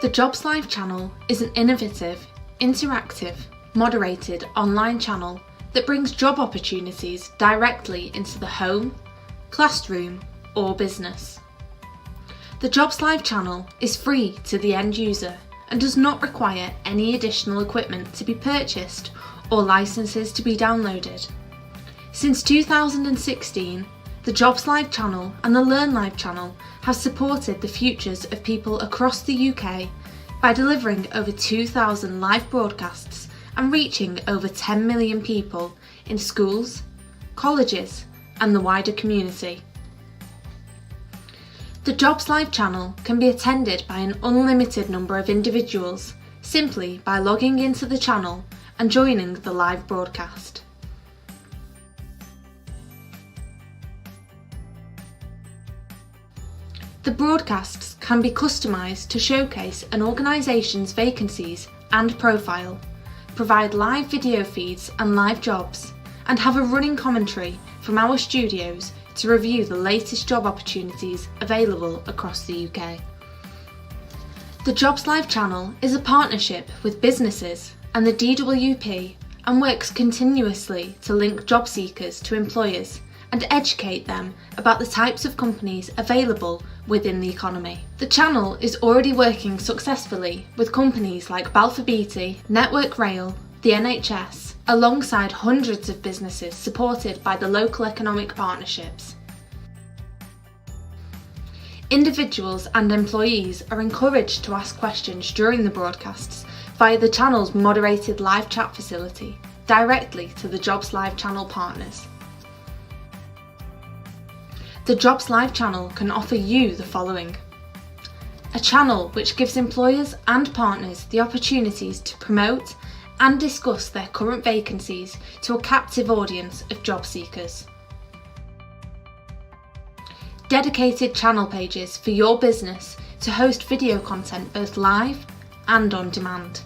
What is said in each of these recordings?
The Jobs Live channel is an innovative, interactive, moderated online channel that brings job opportunities directly into the home, classroom, or business. The Jobs Live channel is free to the end user and does not require any additional equipment to be purchased or licenses to be downloaded. Since 2016, the Jobs Live channel and the Learn Live channel have supported the futures of people across the UK by delivering over 2,000 live broadcasts and reaching over 10 million people in schools, colleges, and the wider community. The Jobs Live channel can be attended by an unlimited number of individuals simply by logging into the channel and joining the live broadcast. The broadcasts can be customised to showcase an organisation's vacancies and profile, provide live video feeds and live jobs, and have a running commentary from our studios to review the latest job opportunities available across the UK. The Jobs Live channel is a partnership with businesses and the DWP and works continuously to link job seekers to employers and educate them about the types of companies available within the economy. The channel is already working successfully with companies like Balfour Beatty, Network Rail, the NHS, alongside hundreds of businesses supported by the local economic partnerships. Individuals and employees are encouraged to ask questions during the broadcasts via the channel's moderated live chat facility directly to the Jobs Live channel partners. The Jobs Live channel can offer you the following: a channel which gives employers and partners the opportunities to promote and discuss their current vacancies to a captive audience of job seekers. Dedicated channel pages for your business to host video content both live and on demand.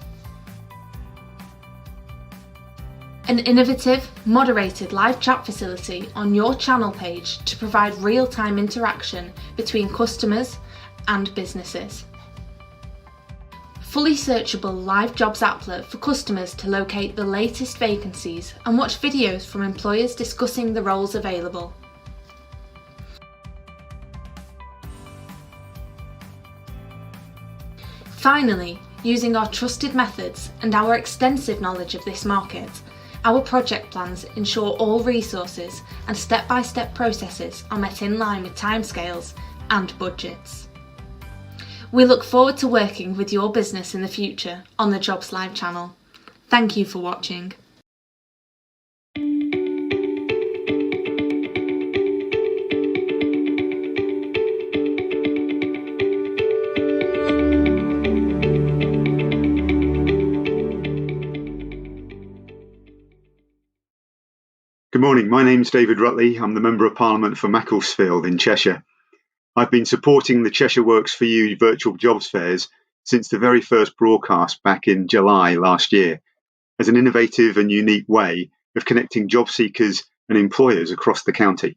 An innovative, moderated live chat facility on your channel page to provide real-time interaction between customers and businesses. Fully searchable live jobs applet for customers to locate the latest vacancies and watch videos from employers discussing the roles available. Finally, using our trusted methods and our extensive knowledge of this market, our project plans ensure all resources and step-by-step processes are met in line with timescales and budgets. We look forward to working with your business in the future on the Jobs Live channel. Thank you for watching. Good morning, my name's David Rutley. I'm the Member of Parliament for Macclesfield in Cheshire. I've been supporting the Cheshire Works for You virtual jobs fairs since the very first broadcast back in July last year, as an innovative and unique way of connecting job seekers and employers across the county.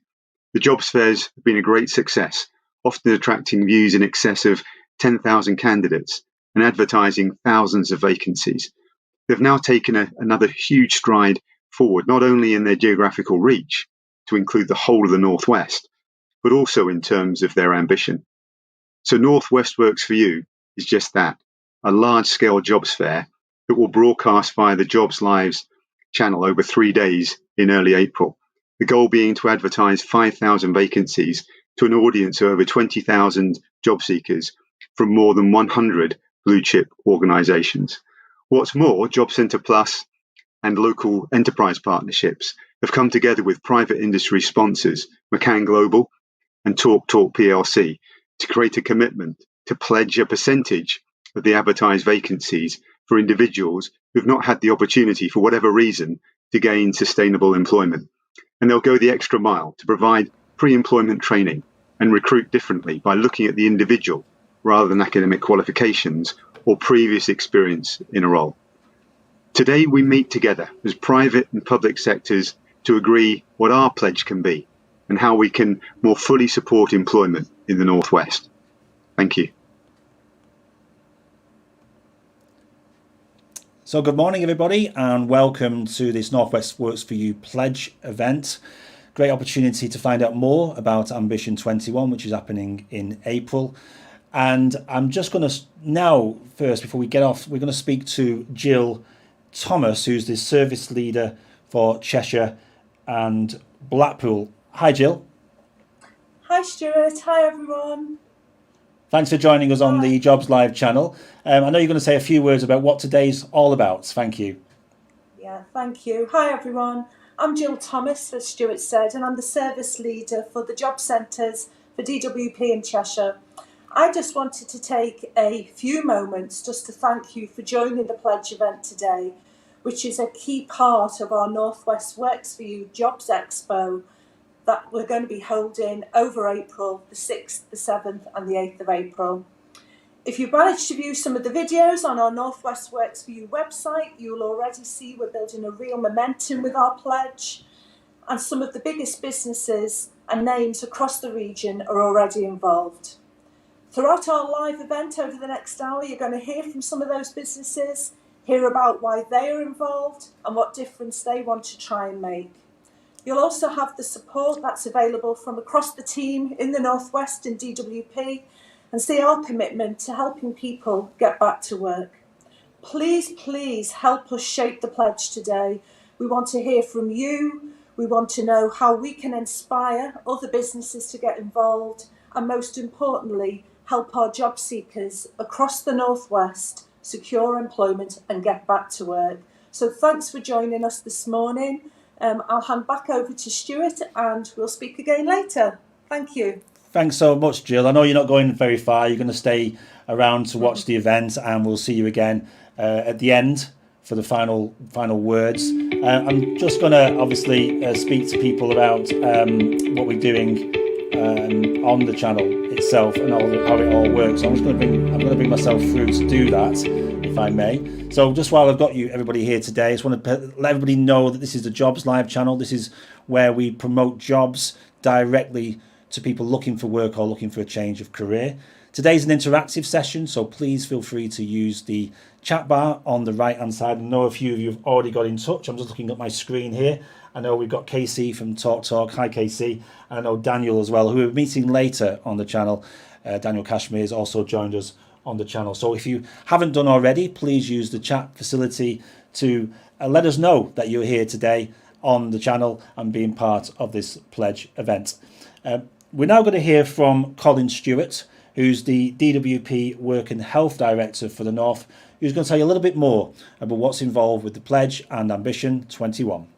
The jobs fairs have been a great success, often attracting views in excess of 10,000 candidates and advertising thousands of vacancies. They've now taken another huge stride forward, not only in their geographical reach to include the whole of the Northwest, but also in terms of their ambition. So Northwest Works for You is just that, a large-scale jobs fair that will broadcast via the Jobs Live channel over 3 days in early April. The goal being to advertise 5,000 vacancies to an audience of over 20,000 job seekers from more than 100 blue-chip organisations. What's more, Job Centre Plus and local enterprise partnerships have come together with private industry sponsors, McCann Global and Talk PLC, to create a commitment to pledge a percentage of the advertised vacancies for individuals who've not had the opportunity, for whatever reason, to gain sustainable employment. And they'll go the extra mile to provide pre-employment training and recruit differently by looking at the individual rather than academic qualifications or previous experience in a role. Today we meet together as private and public sectors to agree what our pledge can be and how we can more fully support employment in the North West. Thank you. So good morning everybody and welcome to this North West Works For You pledge event. Great opportunity to find out more about Ambition 21, which is happening in April. And I'm just going to now, first, before we get off, we're going to speak to Jill Thomas, who's the service leader for Cheshire and Blackpool. Hi, Jill. Hi, Stuart. Hi, everyone. Thanks for joining us on the Jobs Live channel. I know you're going to say a few words about what today's all about. Thank you. Yeah, thank you. Hi, everyone. I'm Jill Thomas, as Stuart said, and I'm the service leader for the job centres for DWP in Cheshire. I just wanted to take a few moments just to thank you for joining the pledge event today, which is a key part of our North West Works For You Jobs Expo that we're going to be holding over April, the 6th, the 7th and the 8th of April. If you've managed to view some of the videos on our North West Works For You website, you'll already see we're building a real momentum with our pledge, and some of the biggest businesses and names across the region are already involved. Throughout our live event over the next hour, you're going to hear from some of those businesses, hear about why they are involved and what difference they want to try and make. You'll also have the support that's available from across the team in the North West and DWP, and see our commitment to helping people get back to work. Please help us shape the pledge today. We want to hear from you. We want to know how we can inspire other businesses to get involved, and most importantly, help our job seekers across the North West secure employment and get back to work. So thanks for joining us this morning. I'll hand back over to Stuart and we'll speak again later. Thank you. Thanks so much, Jill. I know you're not going very far. You're going to stay around to watch the event, and we'll see you again at the end for the final words. I'm just going to obviously speak to people about what we're doing on the channel itself and how it all works. So I'm going to bring myself through to do that, if I may. So just while I've got everybody here today, I just want to let everybody know that this is the Jobs Live channel. This is where we promote jobs directly to people looking for work or looking for a change of career. Today's an interactive session, so please feel free to use the chat bar on the right hand side. I know a few of you have already got in touch. I'm just looking at my screen here. I know we've got Casey from Talk. Hi Casey. And I know Daniel as well, who we're meeting later on the channel. Daniel Kashmir has also joined us on the channel. So if you haven't done already, please use the chat facility to let us know that you're here today on the channel and being part of this pledge event. We're now going to hear from Colin Stewart, who's the DWP Work and Health Director for the North, who's going to tell you a little bit more about what's involved with the pledge and Ambition 21.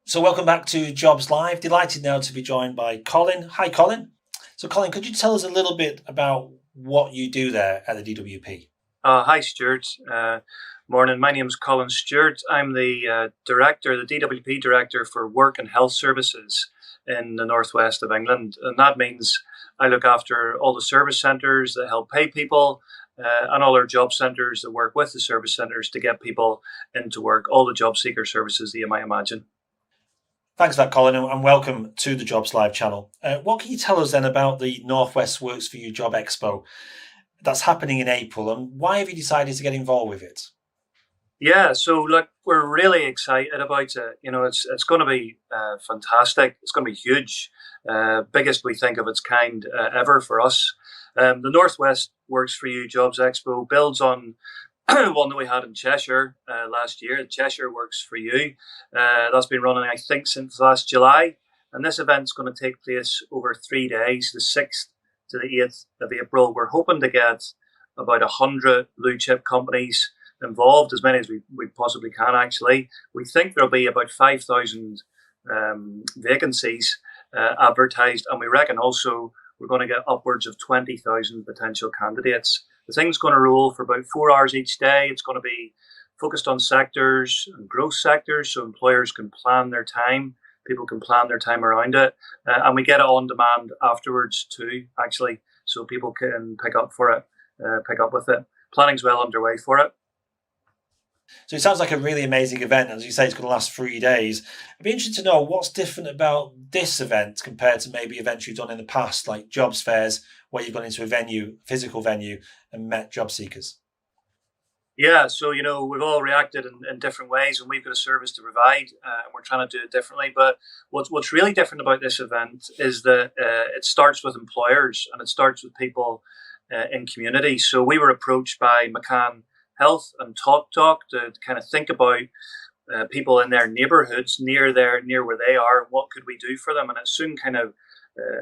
So welcome back to Jobs Live. Delighted now to be joined by Colin. Hi, Colin. So Colin, could you tell us a little bit about what you do there at the DWP? Hi, Stuart. Morning. My name is Colin Stewart. I'm the DWP Director for Work and Health Services in the northwest of England. And that means I look after all the service centres that help pay people and all our job centres that work with the service centres to get people into work, all the job seeker services that you might imagine. Thanks for that, Colin, and welcome to the Jobs Live channel. What can you tell us then about the North West Works For You Job Expo that's happening in April, and why have you decided to get involved with it? Yeah, so look, we're really excited about it. You know, it's going to be fantastic. It's going to be huge, biggest we think of its kind ever for us. The Northwest Works For You Jobs Expo builds on one that we had in Cheshire last year. Cheshire Works For You. That's been running, I think, since last July. And this event's going to take place over 3 days, the 6th to the 8th of April. We're hoping to get about 100 blue chip companies involved, as many as we possibly can actually. We think there'll be about 5,000 vacancies advertised, and we reckon also we're going to get upwards of 20,000 potential candidates. The thing's going to roll for about 4 hours each day. It's going to be focused on sectors and growth sectors, so employers can plan their time, people can plan their time around it, and we get it on demand afterwards too, actually, so people can pick up with it. Planning's well underway for it. So it sounds like a really amazing event. As you say, it's going to last 3 days. I'd be interested to know what's different about this event compared to maybe events you've done in the past, like jobs fairs, where you've gone into a venue, physical venue, and met job seekers. Yeah, so we've all reacted in different ways, and we've got a service to provide, and we're trying to do it differently. But what's really different about this event is that it starts with employers, and it starts with people in community. So we were approached by McCann Health and Talk to kind of think about people in their neighbourhoods near where they are, and what could we do for them. And it soon kind of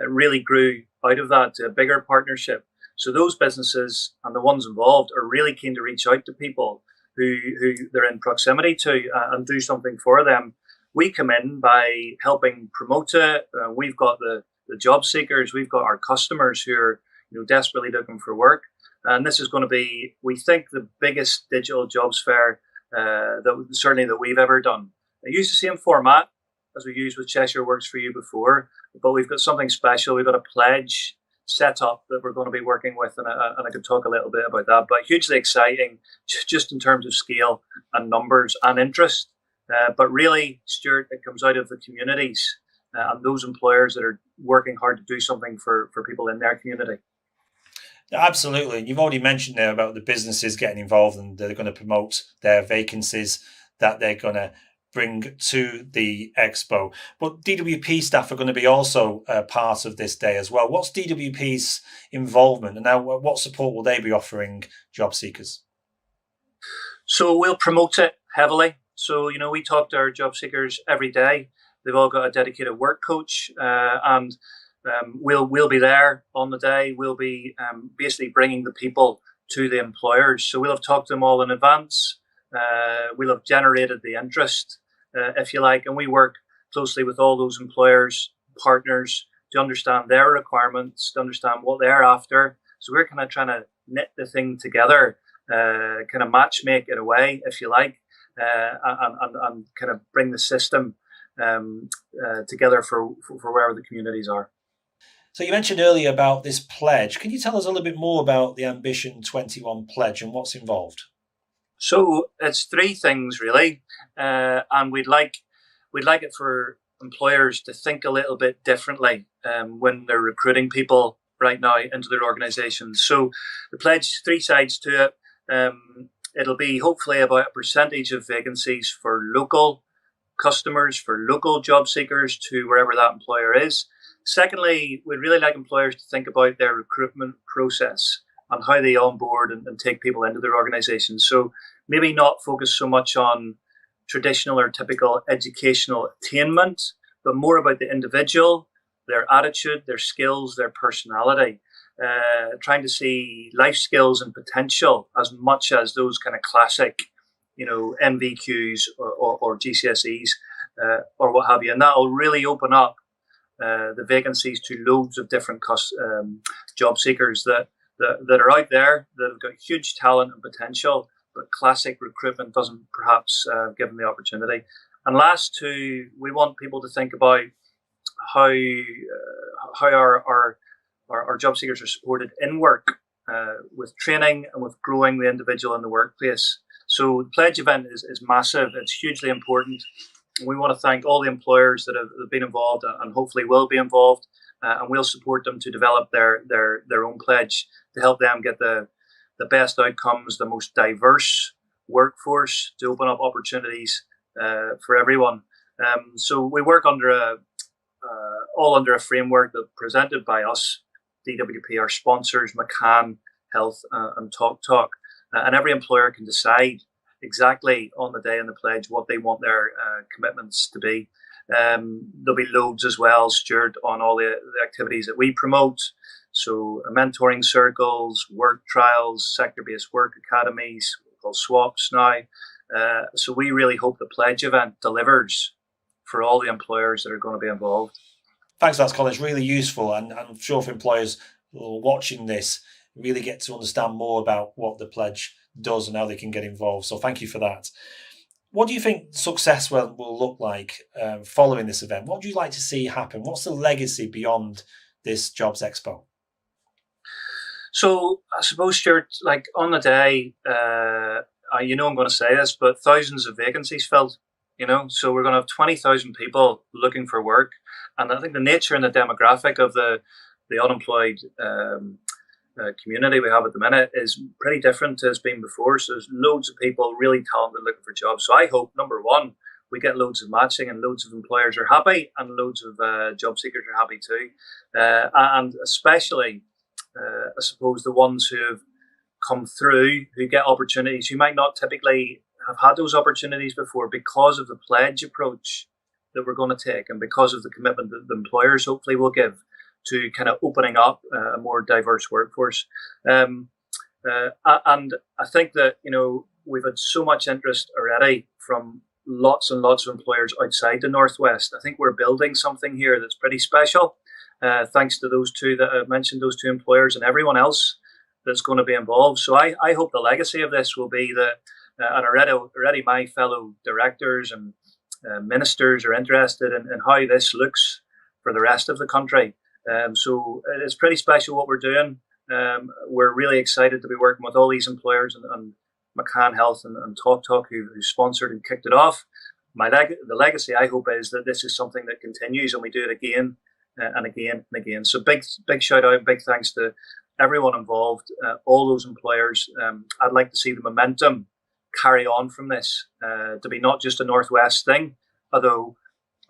really grew out of that to a bigger partnership. So those businesses and the ones involved are really keen to reach out to people who they're in proximity to and do something for them. We come in by helping promote it. We've got the job seekers, we've got our customers who are desperately looking for work. And this is going to be, we think, the biggest digital jobs fair that we've ever done. I use the same format as we used with Cheshire Works for You before, but we've got something special. We've got a pledge set up that we're going to be working with, and I could talk a little bit about that. But hugely exciting, just in terms of scale and numbers and interest. But really, Stuart, it comes out of the communities and those employers that are working hard to do something for people in their community. Absolutely. And you've already mentioned there about the businesses getting involved, and they're going to promote their vacancies that they're going to bring to the expo. But DWP staff are going to be also part of this day as well. What's DWP's involvement, and now what support will they be offering job seekers? So we'll promote it heavily. So, we talk to our job seekers every day. They've all got a dedicated work coach, and we'll be there on the day. We'll be basically bringing the people to the employers. So we'll have talked to them all in advance. We'll have generated the interest, if you like, and we work closely with all those employers, partners, to understand their requirements, to understand what they're after. So we're kind of trying to knit the thing together, kind of match make it away, if you like, and kind of bring the system together for wherever the communities are. So you mentioned earlier about this pledge. Can you tell us a little bit more about the Ambition 21 pledge and what's involved? So it's three things really, and we'd like it for employers to think a little bit differently when they're recruiting people right now into their organisations. So the pledge, three sides to it. It'll be hopefully about a percentage of vacancies for local customers, for local job seekers to wherever that employer is. Secondly, we'd really like employers to think about their recruitment process and how they onboard and take people into their organisations. So maybe not focus so much on traditional or typical educational attainment, but more about the individual, their attitude, their skills, their personality, trying to see life skills and potential as much as those kind of classic, NVQs or GCSEs or what have you. And that will really open up the vacancies to loads of different job seekers that are out there that have got huge talent and potential, but classic recruitment doesn't perhaps give them the opportunity. And last two, we want people to think about how our job seekers are supported in work with training and with growing the individual in the workplace. So the pledge event is massive. It's hugely important. We want to thank all the employers that have been involved and hopefully will be involved, and we'll support them to develop their own pledge to help them get the best outcomes, the most diverse workforce, to open up opportunities for everyone. So we work all under a framework that presented by us, DWP, our sponsors, McCann Health and Talk, and every employer can decide exactly on the day in the pledge what they want their commitments to be. There'll be loads as well, Stuart, on all the activities that we promote. So mentoring circles, work trials, sector-based work academies, called swaps now. So we really hope the pledge event delivers for all the employers that are going to be involved. Thanks for that, Colin. It's really useful, and I'm sure if employers who are watching this really get to understand more about what the pledge does and how they can get involved. So thank you for that. What do you think success will look like following this event? What would you like to see happen? What's the legacy beyond this Jobs Expo? So I suppose, Stuart, like on the day, I'm going to say this, but thousands of vacancies filled, so we're going to have 20,000 people looking for work. And I think the nature and the demographic of the unemployed community we have at the minute is pretty different to it's been before. So there's loads of people really talented looking for jobs. So I hope, number one, we get loads of matching and loads of employers are happy and loads of job seekers are happy too. And especially, I suppose, the ones who have come through, who get opportunities, who might not typically have had those opportunities before because of the pledge approach that we're going to take and because of the commitment that the employers hopefully will give to kind of opening up a more diverse workforce. And I think that, we've had so much interest already from lots and lots of employers outside the Northwest. I think we're building something here that's pretty special, thanks to those two that I've mentioned, those two employers and everyone else that's going to be involved. So I hope the legacy of this will be that, and already my fellow directors and ministers are interested in how this looks for the rest of the country. So it's pretty special what we're doing. We're really excited to be working with all these employers and McCann Health and TalkTalk who sponsored and kicked it off. The legacy, I hope, is that this is something that continues and we do it again and again and again. So big shout out, big thanks to everyone involved, all those employers. I'd like to see the momentum carry on from this to be not just a Northwest thing, although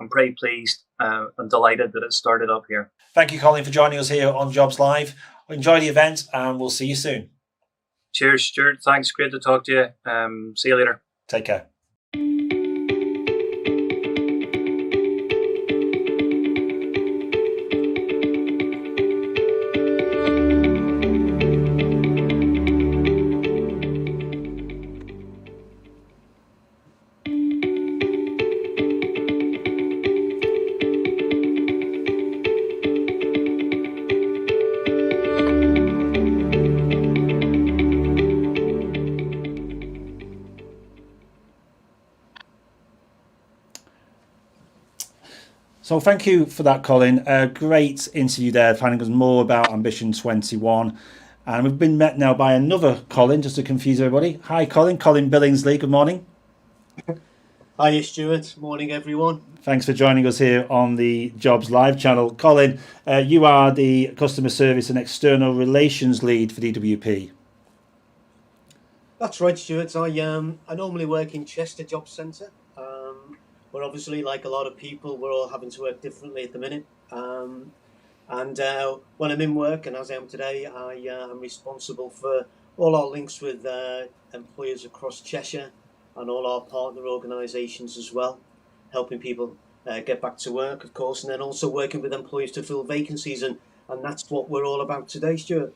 I'm pretty pleased and delighted that it started up here. Thank you, Colin, for joining us here on Jobs Live. Enjoy the event and we'll see you soon. Cheers, Stuart. Thanks. Great to talk to you. See you later. Take care. So thank you for that, Colin. A great interview there, finding us more about Ambition 21. And we've been met now by another Colin, just to confuse everybody. Hi, Colin. Colin Billingsley, good morning. Hi, Stuart. Morning, everyone. Thanks for joining us here on the Jobs Live channel. Colin, you are the Customer Service and External Relations Lead for DWP. That's right, Stuart. I normally work in Chester Job Centre. We're obviously, like a lot of people, we're all having to work differently at the minute. And when I'm in work, and as I am today, I am responsible for all our links with employers across Cheshire and all our partner organisations as well, helping people get back to work, of course, and then also working with employers to fill vacancies. And that's what we're all about today, Stuart.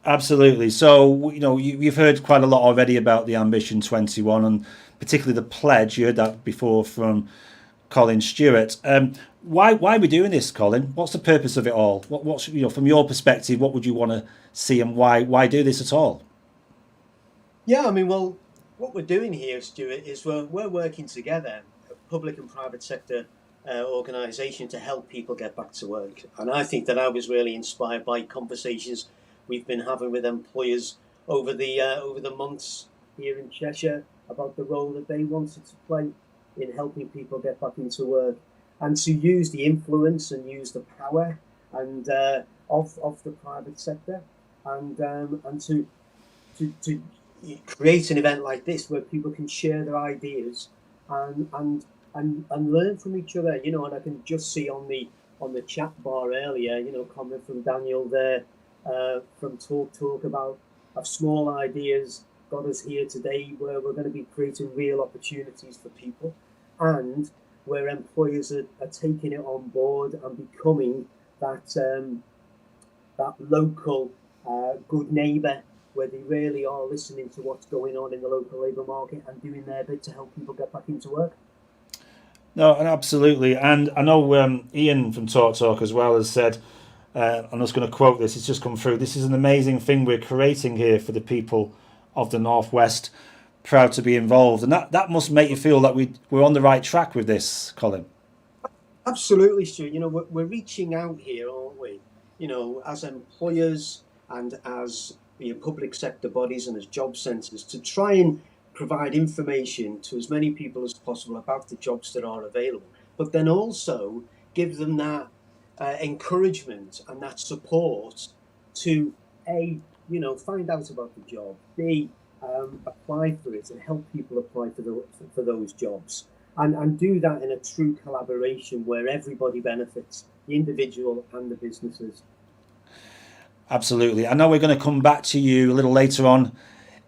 Absolutely. So, you've heard quite a lot already about the Ambition 21 and particularly the pledge. You heard that before from Colin Stewart. Why are we doing this, Colin? What's the purpose of it all? What's from your perspective, what would you want to see and why do this at all? Yeah, I mean, well, what we're doing here, Stuart, is we're working together, a public and private sector organisation, to help people get back to work. And I think that I was really inspired by conversations we've been having with employers over the months here in Cheshire about the role that they wanted to play in helping people get back into work, and to use the influence and use the power and of the private sector, and to create an event like this where people can share their ideas and learn from each other. And I can just see on the chat bar earlier, comment from Daniel there, from Talk about small ideas got us here today, where we're going to be creating real opportunities for people, and where employers are taking it on board and becoming that local good neighbour where they really are listening to what's going on in the local labour market and doing their bit to help people get back into work. No, and absolutely. And I know Ian from Talk as well has said, I'm just going to quote this, it's just come through, "This is an amazing thing we're creating here for the people of the Northwest. Proud to be involved." And that must make you feel that we're on the right track with this, Colin. Absolutely, Stuart. You know, we're reaching out here, aren't we? You know, as employers and as public sector bodies and as job centres, to try and provide information to as many people as possible about the jobs that are available, but then also give them that encouragement and that support to find out about the job, B, apply for it and help people apply for those jobs, and do that in a true collaboration where everybody benefits, the individual and the businesses. Absolutely. I know we're going to come back to you a little later on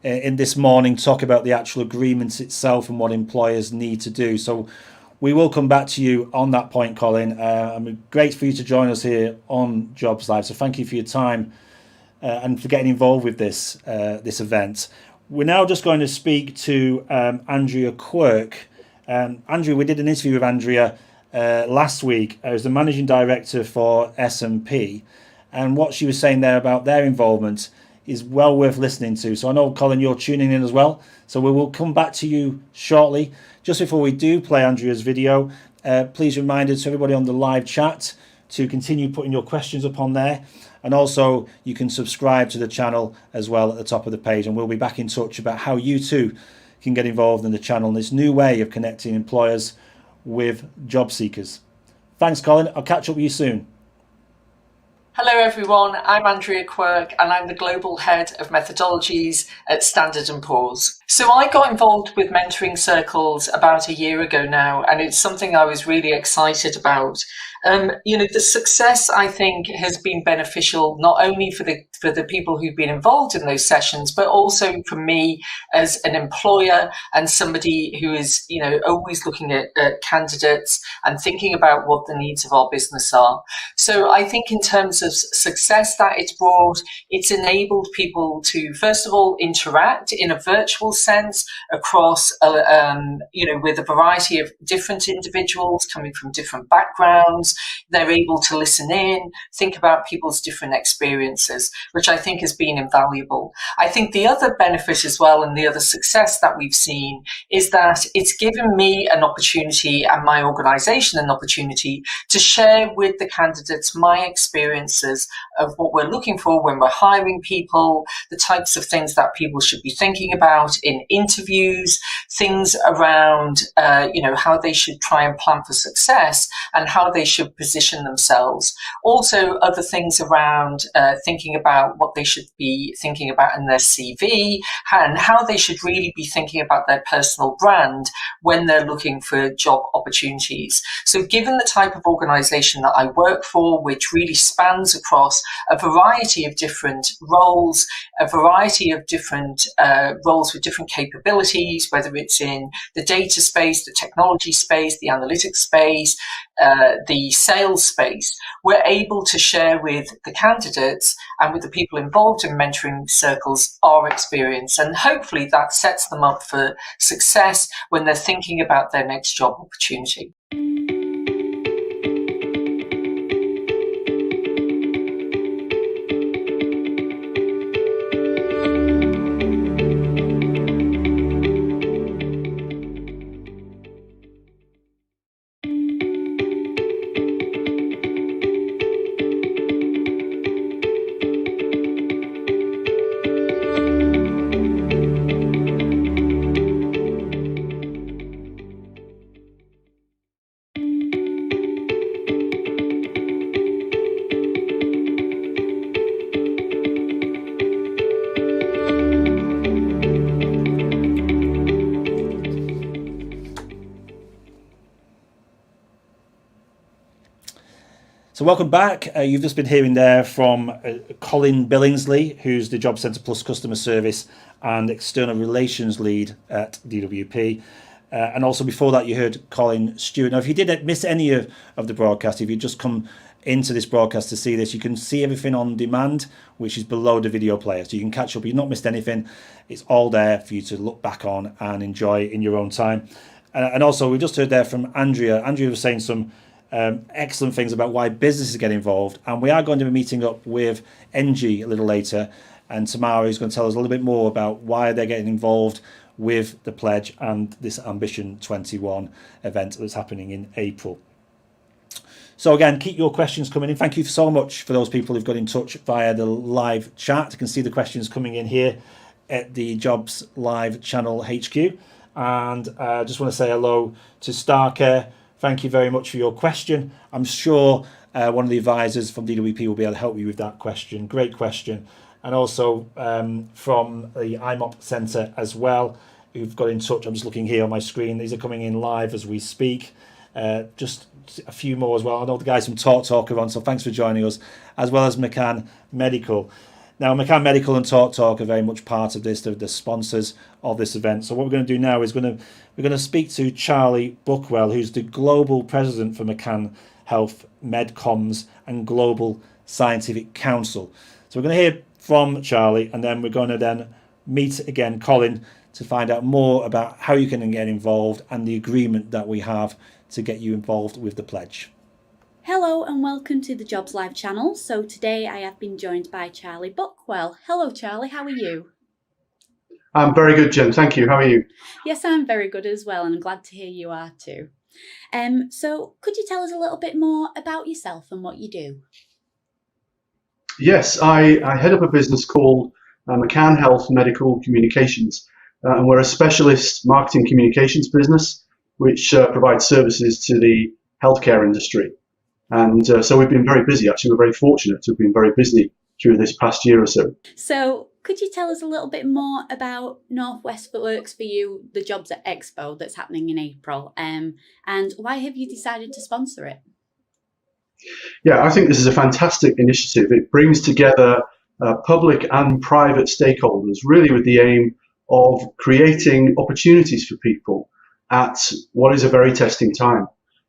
in this morning, talk about the actual agreement itself and what employers need to do. So we will come back to you on that point, Colin. I'm great for you to join us here on Jobs Live. So thank you for your time and for getting involved with this event. We're now just going to speak to Andrea Quirk. Andrea, we did an interview with Andrea last week as the managing director for S&P, and what she was saying there about their involvement is well worth listening to. So I know, Colin, you're tuning in as well. So we will come back to you shortly. Just before we do play Andrea's video, please remind us, everybody on the live chat, to continue putting your questions up on there. And also you can subscribe to the channel as well at the top of the page. And we'll be back in touch about how you too can get involved in the channel in this new way of connecting employers with job seekers. Thanks, Colin. I'll catch up with you soon. Hello everyone, I'm Andrea Quirk and I'm the Global Head of Methodologies at Standard & Poor's. So I got involved with mentoring circles about a year ago now, and it's something I was really excited about. The success, I think, has been beneficial not only for the people who've been involved in those sessions, but also for me as an employer and somebody who is, always looking at candidates and thinking about what the needs of our business are. So I think in terms of success that it's brought, it's enabled people to, first of all, interact in a virtual sense across, with a variety of different individuals coming from different backgrounds. They're able to listen in, think about people's different experiences, which I think has been invaluable. I think the other benefit as well, and the other success that we've seen, is that it's given me an opportunity and my organisation an opportunity to share with the candidates my experiences of what we're looking for when we're hiring people, the types of things that people should be thinking about in interviews, things around, how they should try and plan for success and how they should position themselves. Also, other things around thinking about what they should be thinking about in their CV and how they should really be thinking about their personal brand when they're looking for job opportunities. So given the type of organisation that I work for, which really spans across a variety of different roles, a variety of different roles with different capabilities, whether it's in the data space, the technology space, the analytics space, the sales space, we're able to share with the candidates and with the people involved in mentoring circles our experience. And hopefully that sets them up for success when they're thinking about their next job opportunity. So welcome back. You've just been hearing there from Colin Billingsley, who's the Job Centre Plus Customer Service and External Relations Lead at DWP. And also before that, you heard Colin Stewart. Now, if you did miss any of the broadcast, if you just come into this broadcast to see this. You can see everything on demand, which is below the video player. So you can catch up. You've not missed anything. It's all there for you to look back on and enjoy in your own time. And also, we just heard there from Andrea. Andrea was saying some excellent things about why businesses get involved. And we are going to be meeting up with NG a little later. And Tamara is going to tell us a little bit more about why they're getting involved with the pledge and this Ambition 21 event that's happening in April. So again, keep your questions coming in. Thank you so much for those people who've got in touch via the live chat. You can see the questions coming in here at the Jobs Live channel HQ. And I just want to say hello to Starcare. Thank you very much for your question. I'm sure one of the advisors from DWP will be able to help you with that question. Great question. And also from the IMOP Centre as well, who've got in touch. I'm just looking here on my screen. These are coming in live as we speak. Just a few more as well. I know the guys from Talk are on, so thanks for joining us, as well as McCann Medical. Now, McCann Medical and Talk are very much part of this. They're the sponsors of this event. So what we're going to do now is we're going to speak to Charlie Buckwell, who's the global president for McCann Health, MedComs, and Global Scientific Council. So we're going to hear from Charlie, and then we're going to then meet again Colin to find out more about how you can get involved and the agreement that we have to get you involved with the pledge. Hello and welcome to the Jobs Live channel. So today I have been joined by Charlie Buckwell. Hello Charlie, how are you? I'm very good, Jen. Thank you. How are you? Yes, I'm very good as well, and I'm glad to hear you are too. So could you tell us a little bit more about yourself and what you do? Yes, I head up a business called McCann Health Medical Communications, and we're a specialist marketing communications business which provides services to the healthcare industry. And so we've been very busy. Actually, we're very fortunate to have been very busy through this past year or so. So could you tell us a little bit more about Northwest Works for You, the Jobs at Expo that's happening in April, and why have you decided to sponsor it? Yeah, I think this is a fantastic initiative. It brings together public and private stakeholders, really with the aim of creating opportunities for people at what is a very testing time.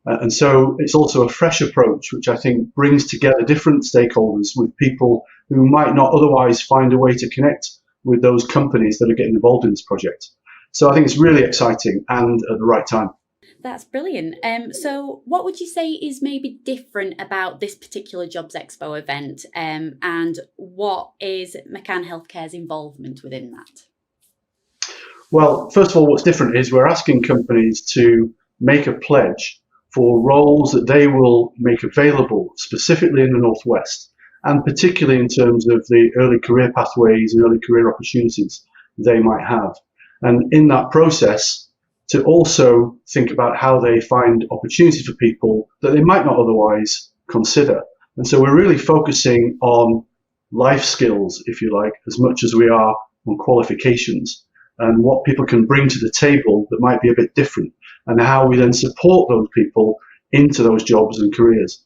And so it's also a fresh approach, which I think brings together different stakeholders with people who might not otherwise find a way to connect with those companies that are getting involved in this project. So I think it's really exciting and at the right time. That's brilliant. So what would you say is maybe different about this particular Jobs Expo event, and what is McCann Healthcare's involvement within that? Well, first of all, what's different is we're asking companies to make a pledge for roles that they will make available specifically in the Northwest, and particularly in terms of the early career pathways and early career opportunities they might have. And in that process, to also think about how they find opportunities for people that they might not otherwise consider. And so we're really focusing on life skills, if you like, as much as we are on qualifications and what people can bring to the table that might be a bit different, and how we then support those people into those jobs and careers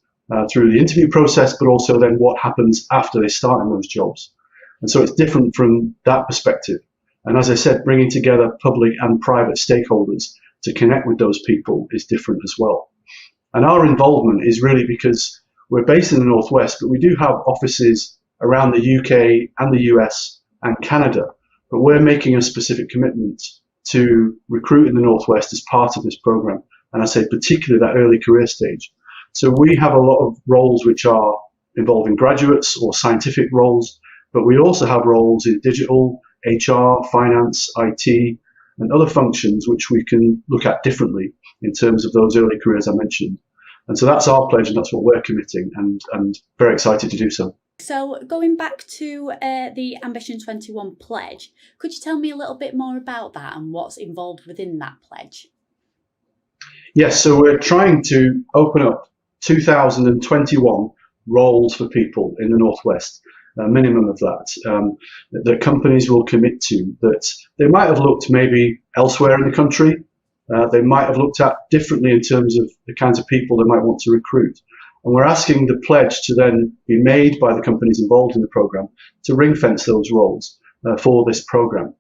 through the interview process, but also then what happens after they start in those jobs. And so it's different from that perspective. And as I said, bringing together public and private stakeholders to connect with those people is different as well. And our involvement is really because we're based in the Northwest, but we do have offices around the UK and the US and Canada. But we're making a specific commitment to recruit in the Northwest as part of this program. And I say particularly that early career stage. So we have a lot of roles which are involving graduates or scientific roles, but we also have roles in digital, HR, finance, IT, and other functions which we can look at differently in terms of those early careers I mentioned. And so that's our pledge, and that's what we're committing, and very excited to do so. So going back to the Ambition 21 pledge, could you tell me a little bit more about that and what's involved within that pledge? Yes, so we're trying to open up 2021 roles for people in the Northwest. A minimum of that companies will commit to, that they might have looked maybe elsewhere in the country. They might have looked at differently in terms of the kinds of people they might want to recruit. And we're asking the pledge to then be made by the companies involved in the program to ring fence those roles for this program.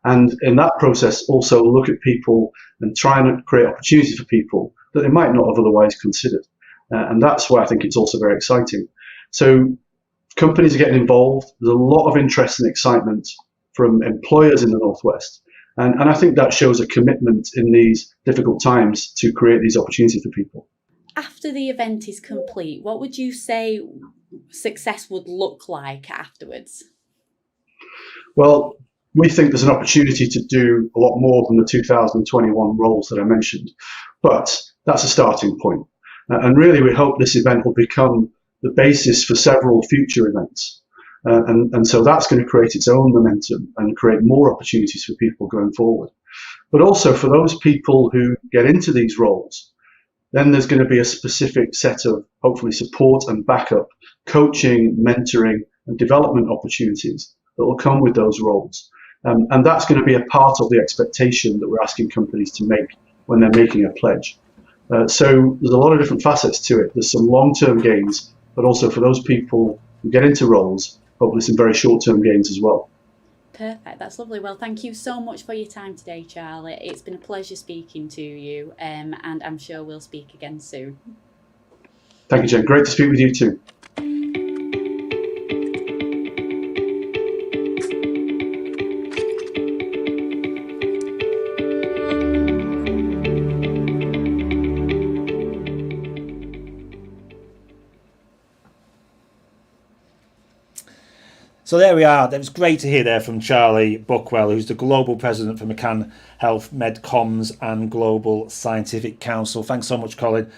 And in that process, also look at people and try and create opportunities for people that they might not have otherwise considered. And that's why I think it's also very exciting. So companies are getting involved. There's a lot of interest and excitement from employers in the Northwest. And I think that shows a commitment in these difficult times to create these opportunities for people. After the event is complete, what would you say success would look like afterwards? Well, we think there's an opportunity to do a lot more than the 2021 roles that I mentioned, but that's a starting point. And really, we hope this event will become the basis for several future events. And so that's going to create its own momentum and create more opportunities for people going forward. But also for those people who get into these roles, then there's going to be a specific set of hopefully support and backup, coaching, mentoring, and development opportunities that will come with those roles. And that's going to be a part of the expectation that we're asking companies to make when they're making a pledge. So there's a lot of different facets to it. There's some long-term gains, but also for those people who get into roles, hopefully some very short-term gains as well. Perfect, that's lovely. Well, thank you so much for your time today, Charlie. It's been a pleasure speaking to you, and I'm sure we'll speak again soon. Thank you, Jen. Great to speak with you too. So there we are. That was great to hear there from Charlie Buckwell, who's the Global President for McCann Health MedComs and Global Scientific Council. Thanks so much, Colin,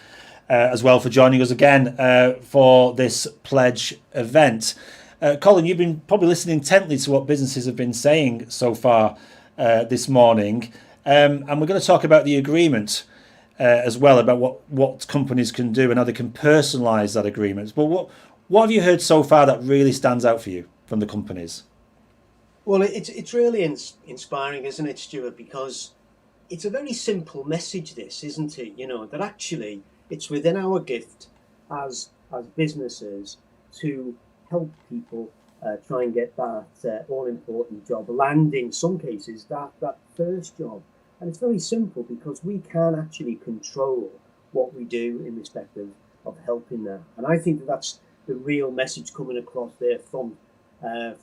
as well for joining us again for this pledge event. Colin, you've been probably listening intently to what businesses have been saying so far this morning. And we're going to talk about the agreement as well, about what companies can do and how they can personalise that agreement. But what have you heard so far that really stands out for you from the companies? Well, it's really inspiring, isn't it, Stuart? Because it's a very simple message, this, isn't it? You know, that actually it's within our gift as businesses to help people try and get that all-important job, land in some cases that first job. And it's very simple because we can actually control what we do in respect of helping that. And I think that's the real message coming across there from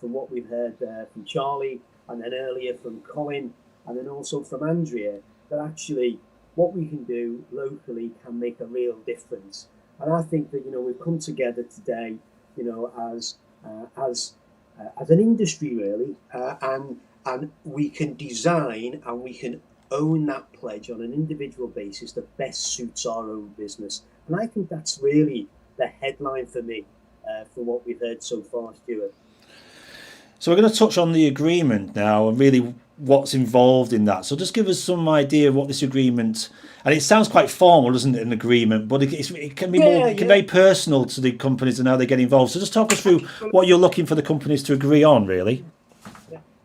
what we've heard from Charlie, and then earlier from Colin, and then also from Andrea, that actually what we can do locally can make a real difference. And I think that, you know, we've come together today, you know, as an industry really, and we can design and we can own that pledge on an individual basis that best suits our own business. And I think that's really the headline for me for what we've heard so far, Stuart. So we're going to touch on the agreement now and really what's involved in that. So just give us some idea of what this agreement, and it sounds quite formal, doesn't it, an agreement, but it can be more very personal to the companies and how they get involved. So just talk us through what you're looking for the companies to agree on, really.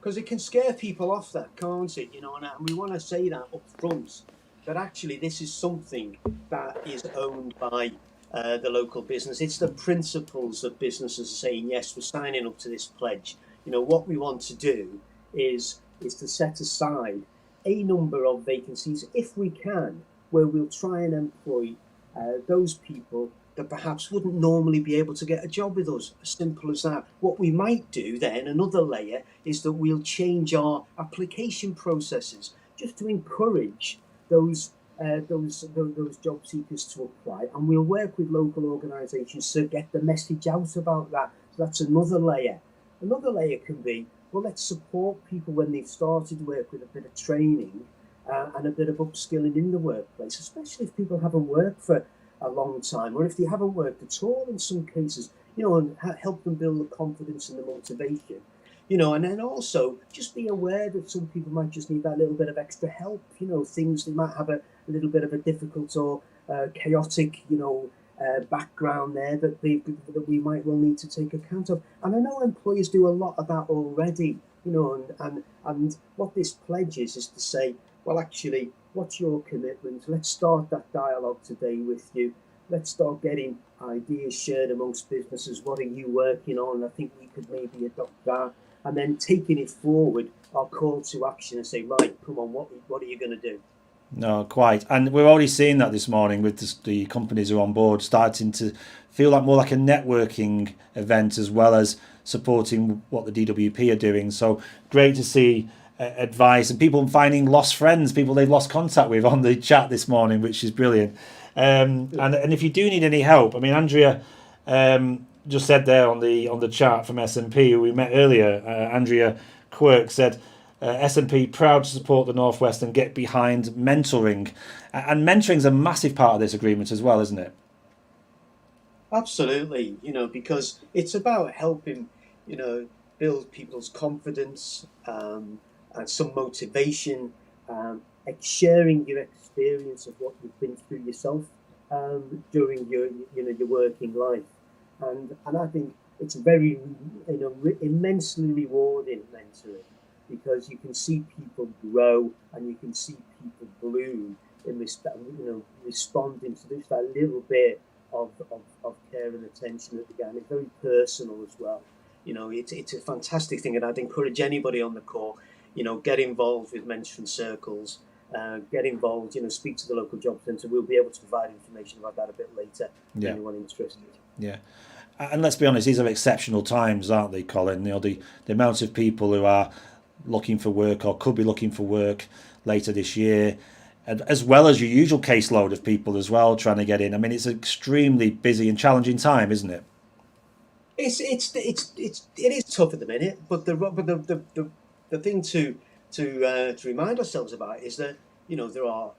Because it can scare people off, that, can't it? You know, and we want to say that up front, that actually this is something that is owned by the local business. It's the principles of businesses saying, yes, we're signing up to this pledge. You know, what we want to do is to set aside a number of vacancies, if we can, where we'll try and employ those people that perhaps wouldn't normally be able to get a job with us. As simple as that. What we might do then, another layer, is that we'll change our application processes just to encourage those job seekers to apply, and we'll work with local organisations to get the message out about that. So that's another layer. Another layer can be, well, let's support people when they've started work with a bit of training and a bit of upskilling in the workplace, especially if people haven't worked for a long time, or if they haven't worked at all in some cases, you know, and help them build the confidence and the motivation, you know. And then also just be aware that some people might just need that little bit of extra help, you know, things they might have a little bit of a difficult or chaotic, you know, background there that we might well need to take account of. And I know employers do a lot of that already, you know, and what this pledge is to say, well, actually, what's your commitment? Let's start that dialogue today with you. Let's start getting ideas shared amongst businesses. What are you working on? I think we could maybe adopt that. And then taking it forward, our call to action and say, right, come on, what are you going to do? No, quite. And we're already seeing that this morning with the companies who are on board starting to feel like more like a networking event as well as supporting what the DWP are doing. So great to see advice and people finding lost friends, people they've lost contact with on the chat this morning, which is brilliant. And if you do need any help, I mean, Andrea just said there on the chat from S&P, who we met earlier, Andrea Quirk said, S&P proud to support the Northwest and get behind mentoring. And mentoring is a massive part of this agreement as well, isn't it? Absolutely, because it's about helping, build people's confidence and some motivation, and sharing your experience of what you've been through yourself during your working life, and I think it's very immensely rewarding mentoring, because you can see people grow and you can see people bloom in responding to just that little bit of care and attention at the beginning. It's very personal as well. It's a fantastic thing, and I'd encourage anybody on the call, get involved with mentoring circles, get involved, speak to the local job centre. We'll be able to provide information about that a bit later. Yeah. Anyone interested. Yeah. And let's be honest, these are exceptional times, aren't they, Colin? The amount of people who are looking for work or could be looking for work later this year, and as well as your usual caseload of people as well trying to get in. I mean, it's an extremely busy and challenging time, isn't it? It is tough at the minute, but the thing to remind ourselves about is that there are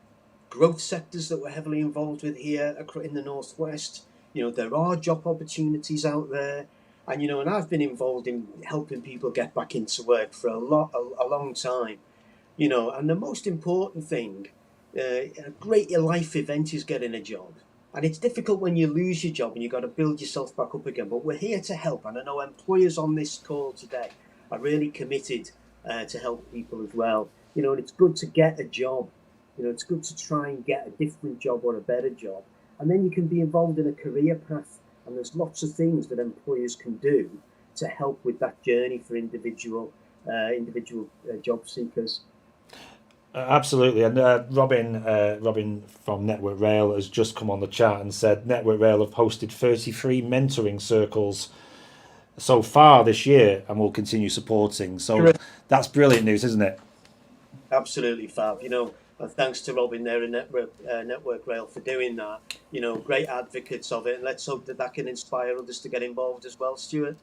growth sectors that we're heavily involved with here in the Northwest. There are job opportunities out there, and I've been involved in helping people get back into work for a long time. And the most important thing, a great life event is getting a job. And it's difficult when you lose your job and you've got to build yourself back up again. But we're here to help. And I know employers on this call today are really committed to help people as well. And it's good to get a job. It's good to try and get a different job or a better job. And then you can be involved in a career path. And there's lots of things that employers can do to help with that journey for individual job seekers. Absolutely. And Robin from Network Rail has just come on the chat and said Network Rail have hosted 33 mentoring circles so far this year and will continue supporting. So that's brilliant news, isn't it? Absolutely, Fab. And thanks to Robin there and Network Rail for doing that. Great advocates of it. And let's hope that can inspire others to get involved as well, Stuart.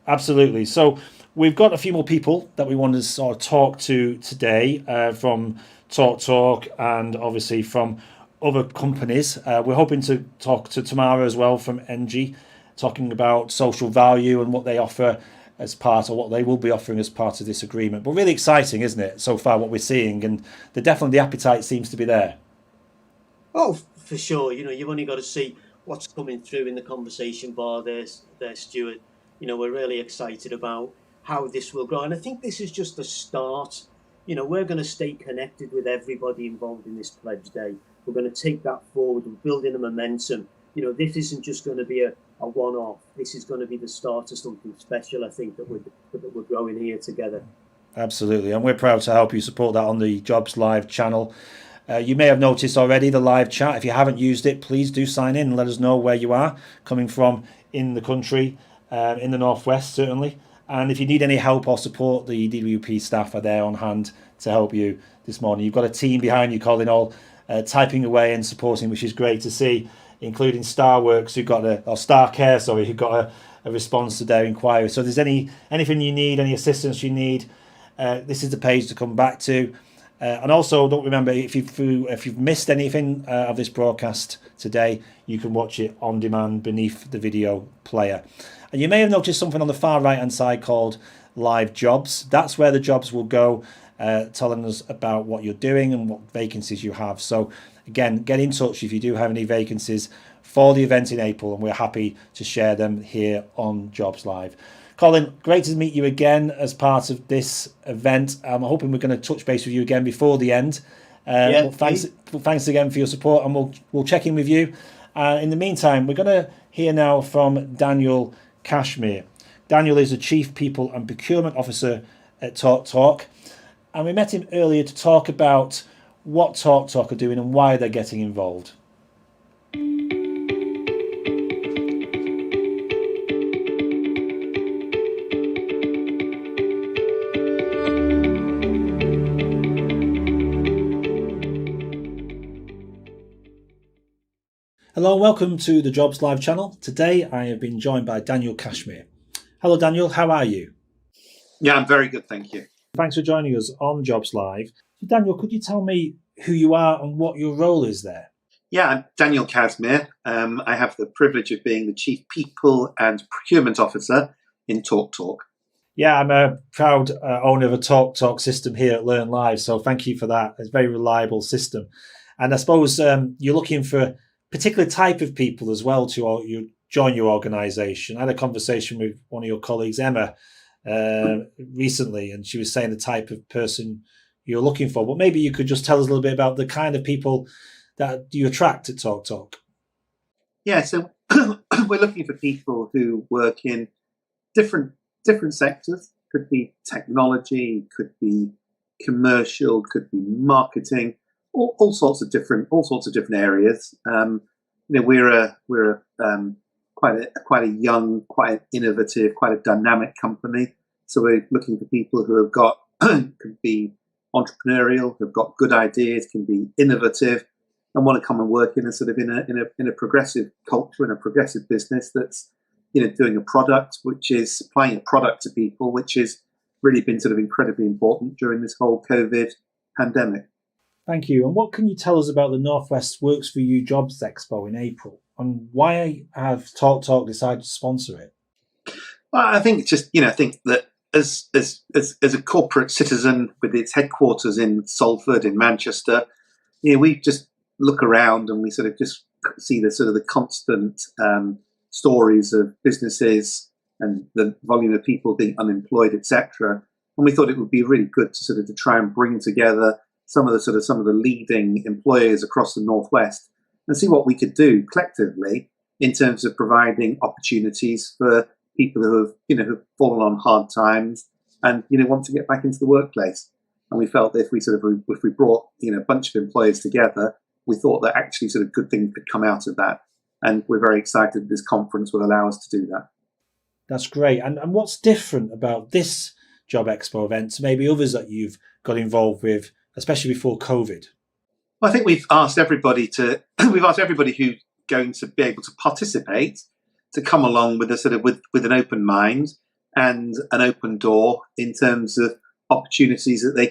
Absolutely. So we've got a few more people that we want to sort of talk to today from Talk and obviously from other companies. We're hoping to talk to Tamara as well from Engie, talking about social value and what they offer as part of what they will be offering as part of this agreement. But really exciting, isn't it, so far what we're seeing? And the appetite seems to be there. Oh, for sure. You've only got to see what's coming through in the conversation bar there, Stuart. We're really excited about how this will grow. And I think this is just the start. We're going to stay connected with everybody involved in this pledge day. We're going to take that forward and building a momentum. This isn't just going to be a one-off. This is going to be the start of something special, I think, that we're growing here together. Absolutely. And we're proud to help you support that on the Jobs Live channel. You may have noticed already the live chat. If you haven't used it, please do sign in and let us know where you are coming from in the country. In the Northwest, certainly. And if you need any help or support, the DWP staff are there on hand to help you this morning. You've got a team behind you, Colin, all typing away and supporting, which is great to see, including Starworks, who got a response to their inquiry. So if there's anything you need, any assistance you need, this is the page to come back to. And also, don't remember, if you've missed anything of this broadcast today, you can watch it on demand beneath the video player. And you may have noticed something on the far right-hand side called Live Jobs. That's where the jobs will go, telling us about what you're doing and what vacancies you have. So again, get in touch if you do have any vacancies for the event in April, and we're happy to share them here on Jobs Live. Colin, great to meet you again as part of this event. I'm hoping we're going to touch base with you again before the end. But thanks again for your support, and we'll check in with you. In the meantime, we're going to hear now from Daniel Kashmir. Daniel is the Chief People and Procurement Officer at Talk, and we met him earlier to talk about what Talk Talk are doing and why they're getting involved. Hello and welcome to the Jobs Live channel. Today I have been joined by Daniel Cashmere. Hello Daniel, how are you? Yeah, I'm very good, thank you. Thanks for joining us on Jobs Live. Daniel, could you tell me who you are and what your role is there? Yeah, I'm Daniel Cashmere. I have the privilege of being the Chief People and Procurement Officer in Talk Talk. Yeah, I'm a proud owner of a Talk Talk system here at Learn Live, so thank you for that. It's a very reliable system. And I suppose you're looking for a particular type of people as well to join your organisation. I had a conversation with one of your colleagues, Emma, recently, and she was saying the type of person you're looking for. But maybe you could just tell us a little bit about the kind of people that you attract at Talk Talk. Yeah, so we're looking for people who work in different sectors. Could be technology, could be commercial, could be marketing, all sorts of different areas. We're quite a young, quite innovative, quite a dynamic company. So we're looking for people who have got can be entrepreneurial, who've got good ideas, can be innovative, and want to come and work in a progressive culture and a progressive business that's doing a product, which is supplying a product to people, which has really been sort of incredibly important during this whole COVID pandemic. Thank you. And what can you tell us about the Northwest Works for You Jobs Expo in April, and why have Talk Talk decided to sponsor it? Well, I think I think that as a corporate citizen with its headquarters in Salford, in Manchester, we just look around and we sort of just see the constant stories of businesses and the volume of people being unemployed, etc. And we thought it would be really good to try and bring together some of the leading employers across the Northwest and see what we could do collectively in terms of providing opportunities for people who have fallen on hard times and want to get back into the workplace. And we felt that if we brought a bunch of employers together, we thought that actually good things could come out of that. And we're very excited that this conference will allow us to do that. That's great. And what's different about this Job Expo event to maybe others that you've got involved with, especially before COVID? Well, I think we've asked everybody who's going to be able to participate to come along with with an open mind and an open door in terms of opportunities that they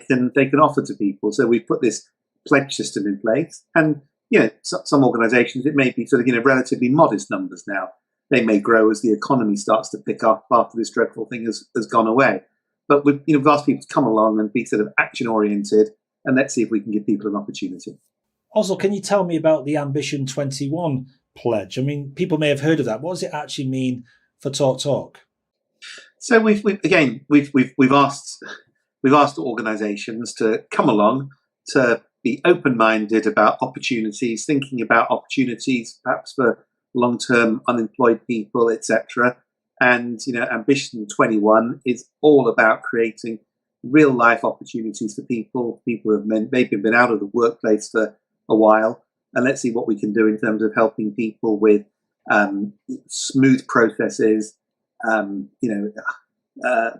can offer to people. So we've put this pledge system in place, and some organisations, it may be relatively modest numbers now. They may grow as the economy starts to pick up after this dreadful thing has gone away. But we've asked people to come along and be action oriented, and let's see if we can give people an opportunity. Also, can you tell me about the Ambition 21 pledge? I mean, people may have heard of that. What does it actually mean for Talk Talk? So we've asked organisations to come along, to be open-minded about opportunities, thinking about opportunities perhaps for long-term unemployed people, etc. And Ambition 21 is all about creating real-life opportunities for people who have maybe been out of the workplace for a while. And let's see what we can do in terms of helping people with smooth processes,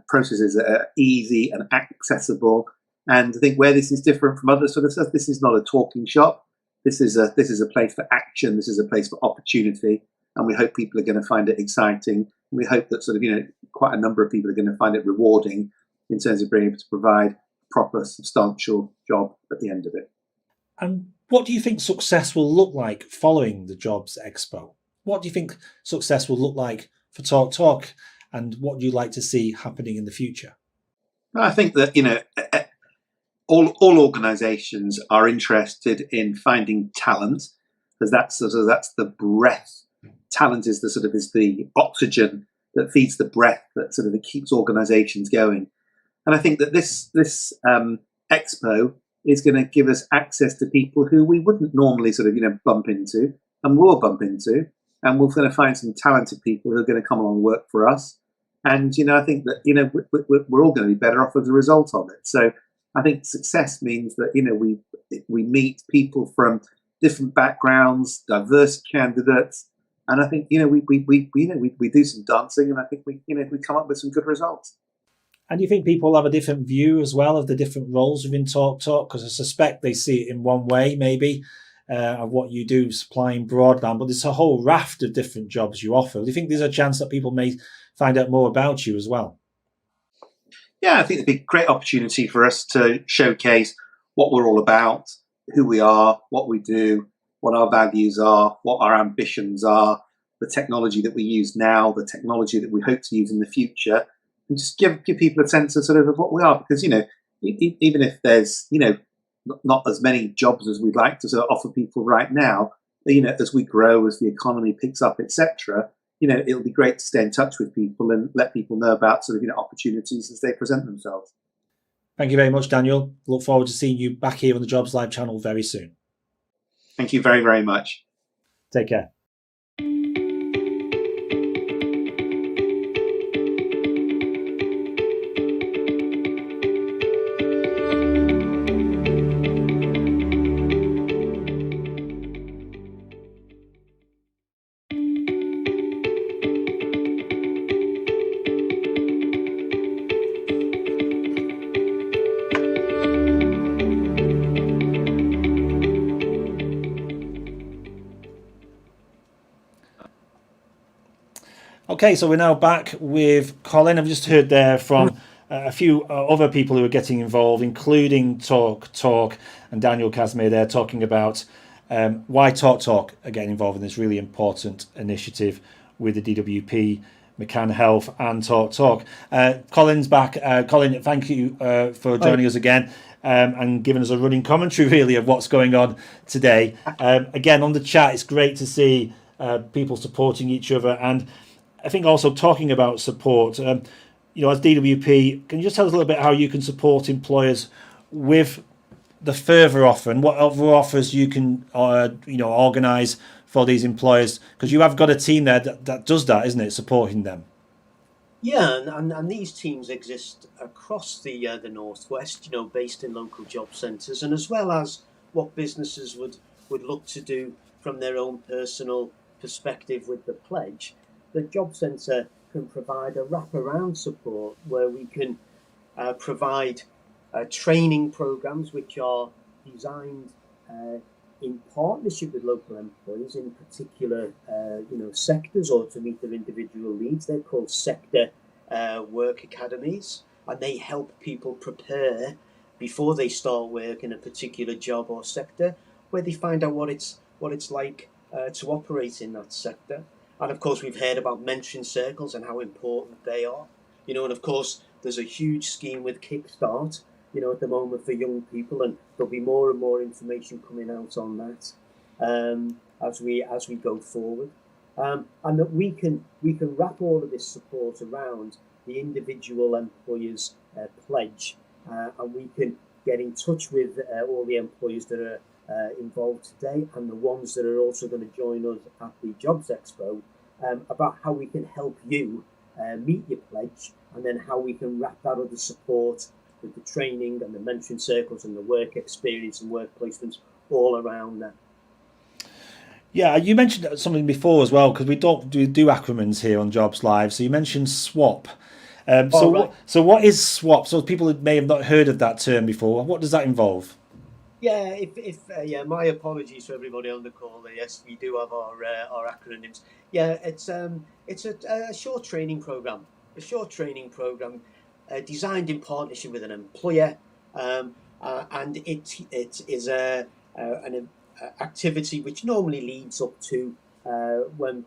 processes that are easy and accessible. And I think where this is different from other stuff, this is not a talking shop. This is a place for action. This is a place for opportunity, and we hope people are going to find it exciting. We hope that quite a number of people are going to find it rewarding in terms of being able to provide a proper, substantial job at the end of it. And what do you think success will look like following the Jobs Expo? What do you think success will look like for Talk Talk, and what do you like to see happening in the future? I think that all organisations are interested in finding talent, because that's the breath. Talent is the oxygen that feeds the breath that keeps organisations going. And I think that this expo is going to give us access to people who we wouldn't normally bump into, and will bump into, and we're going to find some talented people who are going to come along and work for us. And I think that we're all going to be better off as a result of it. So I think success means that we meet people from different backgrounds, diverse candidates, and I think we do some dancing, and I think we come up with some good results. And do you think people have a different view as well of the different roles within Talk Talk? Because I suspect they see it in one way, maybe, of what you do, supplying broadband, but there's a whole raft of different jobs you offer. Do you think there's a chance that people may find out more about you as well? Yeah, I think it'd be a great opportunity for us to showcase what we're all about, who we are, what we do, what our values are, what our ambitions are, the technology that we use now, the technology that we hope to use in the future, and just give people a sense of sort of what we are. Because even if there's not as many jobs as we'd like to sort of offer people right now, as we grow, as the economy picks up, etc., it'll be great to stay in touch with people and let people know about sort of opportunities as they present themselves. Thank you very much, Daniel. Look forward to seeing you back here on the Jobs Live channel very soon. Thank you very, very much. Take care. Okay, so we're now back with Colin. I've just heard there from a few other people who are getting involved, including Talk Talk and Daniel Casimir there, talking about why Talk Talk are getting involved in this really important initiative with the DWP, McCann Health and Talk Talk. Colin's back. Colin, thank you for joining us again and giving us a running commentary really of what's going on today. Again, on the chat, it's great to see people supporting each other, and I think also talking about support, as DWP, can you just tell us a little bit how you can support employers with the further offer and what other offers you can, organise for these employers? Because you have got a team there that does that, isn't it, supporting them? Yeah, and these teams exist across the Northwest, based in local job centres, and as well as what businesses would look to do from their own personal perspective with the pledge. The Job Centre can provide a wraparound support where we can provide training programs which are designed in partnership with local employees in particular sectors or to meet their individual needs. They're called sector work academies, and they help people prepare before they start work in a particular job or sector, where they find out what it's like to operate in that sector. And of course, we've heard about mentoring circles and how important they are. And of course, there's a huge scheme with Kickstart, at the moment for young people, and there'll be more and more information coming out on that as we go forward. And that we can wrap all of this support around the individual employer's pledge, and we can get in touch with all the employers that are involved today and the ones that are also going to join us at the Jobs Expo about how we can help you meet your pledge, and then how we can wrap that other support with the training and the mentoring circles and the work experience and work placements all around that. Yeah, you mentioned something before as well, because we do acronyms here on Jobs Live. So you mentioned SWAP. So what is SWAP? So people may have not heard of that term before. What does that involve? Yeah, my apologies for everybody on the call. Yes, we do have our acronyms. Yeah, it's a short training program. Designed in partnership with an employer, and it is an activity which normally leads up to when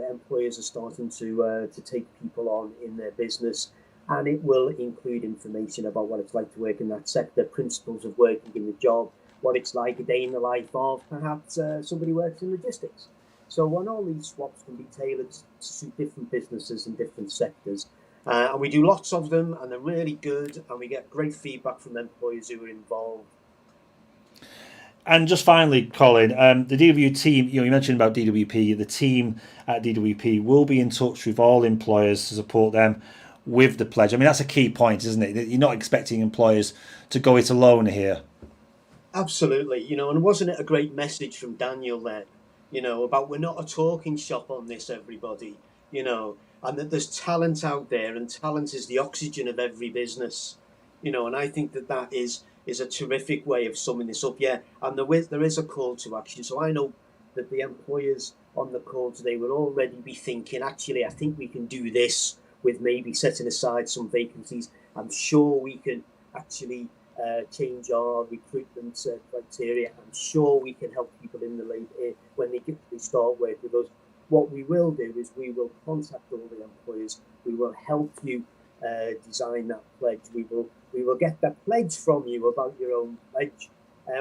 employers are starting to take people on in their business, and it will include information about what it's like to work in that sector, principles of working in the job, what it's like a day in the life of perhaps somebody works in logistics. So when all these swaps can be tailored to suit different businesses and different sectors. And we do lots of them, and they're really good, and we get great feedback from employers who are involved. And just finally, Colin, the DWP team, you mentioned about DWP, the team at DWP will be in touch with all employers to support them with the pledge. I mean, that's a key point, isn't it? That you're not expecting employers to go it alone here. Absolutely, and wasn't it a great message from Daniel then, about we're not a talking shop on this, everybody, and that there's talent out there, and talent is the oxygen of every business, and I think that is a terrific way of summing this up. Yeah, and there is a call to action. So I know that the employers on the call today will already be thinking, actually, I think we can do this with maybe setting aside some vacancies. I'm sure we can actually change our recruitment criteria. I'm sure we can help people in the when they start work with us. What we will do is we will contact all the employers. We will help you design that pledge. We will get that pledge from you about your own pledge,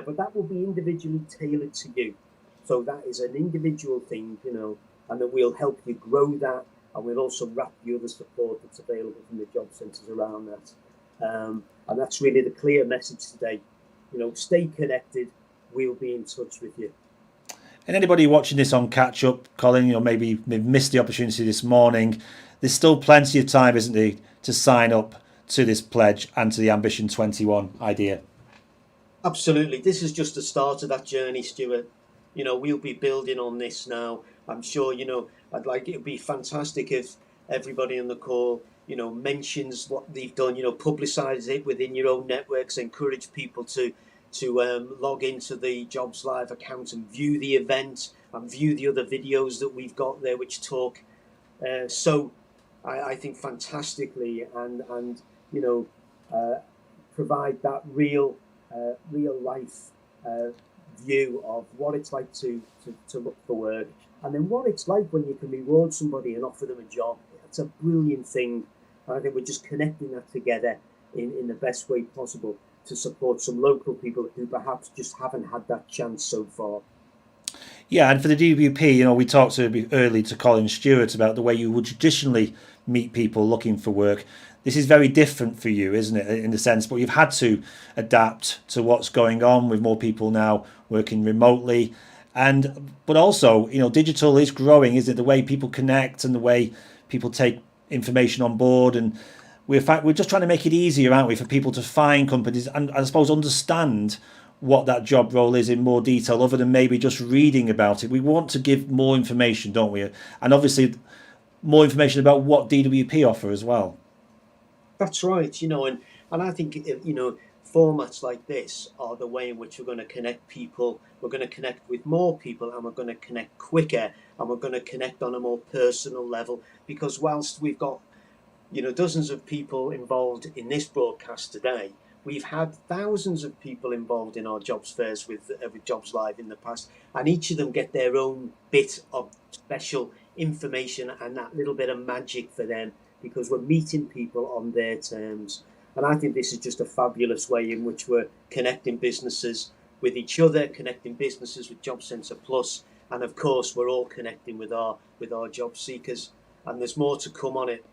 but that will be individually tailored to you. So that is an individual thing, and that we'll help you grow that, and we'll also wrap the other support that's available from the job centres around that. And that's really the clear message today. Stay connected. We'll be in touch with you. And anybody watching this on catch up, Colin, maybe missed the opportunity this morning. There's still plenty of time, isn't there, to sign up to this pledge and to the Ambition 21 idea. Absolutely. This is just the start of that journey, Stuart. We'll be building on this now. I'm sure, I'd like it would be fantastic if everybody on the call, mentions what they've done, publicise it within your own networks, encourage people to log into the Jobs Live account and view the event and view the other videos that we've got there which talk I think fantastically and provide that real life view of what it's like to look for work, and then what it's like when you can reward somebody and offer them a job. It's a brilliant thing, and I think we're just connecting that together in the best way possible to support some local people who perhaps just haven't had that chance so far. Yeah, and for the DWP, we talked early to Colin Stewart about the way you would traditionally meet people looking for work. This is very different for you, isn't it, in a sense? But you've had to adapt to what's going on with more people now working remotely. But also, digital is growing, isn't it? The way people connect and the way people take information on board. And we're just trying to make it easier, aren't we, for people to find companies and I suppose understand what that job role is in more detail, other than maybe just reading about it. We want to give more information, don't we? And obviously more information about what DWP offer as well. That's right, and I think, formats like this are the way in which we're going to connect people. We're going to connect with more people, and we're going to connect quicker, and we're going to connect on a more personal level, because whilst we've got, dozens of people involved in this broadcast today, we've had thousands of people involved in our jobs fairs with Jobs Live in the past, and each of them get their own bit of special information and that little bit of magic for them, because we're meeting people on their terms. And I think this is just a fabulous way in which we're connecting businesses with each other, connecting businesses with Job Centre Plus, and of course we're all connecting with our job seekers. And there's more to come on it.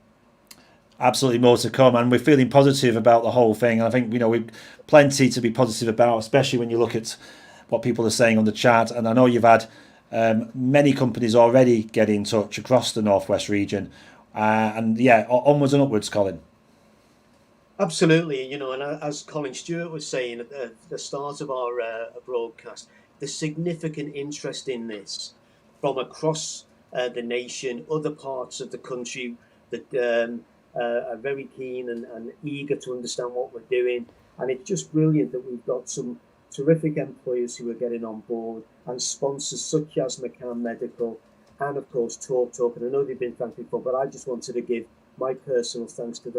Absolutely more to come, and we're feeling positive about the whole thing. And I think we've plenty to be positive about, especially when you look at what people are saying on the chat. And I know you've had many companies already get in touch across the Northwest region, and yeah, onwards and upwards, Colin. Absolutely, and as Colin Stewart was saying at the start of our broadcast, there's significant interest in this from across the nation, other parts of the country that are very keen and eager to understand what we're doing. And it's just brilliant that we've got some terrific employers who are getting on board, and sponsors such as McCann Medical and of course TalkTalk. And I know they've been thanked before, but I just wanted to give my personal thanks to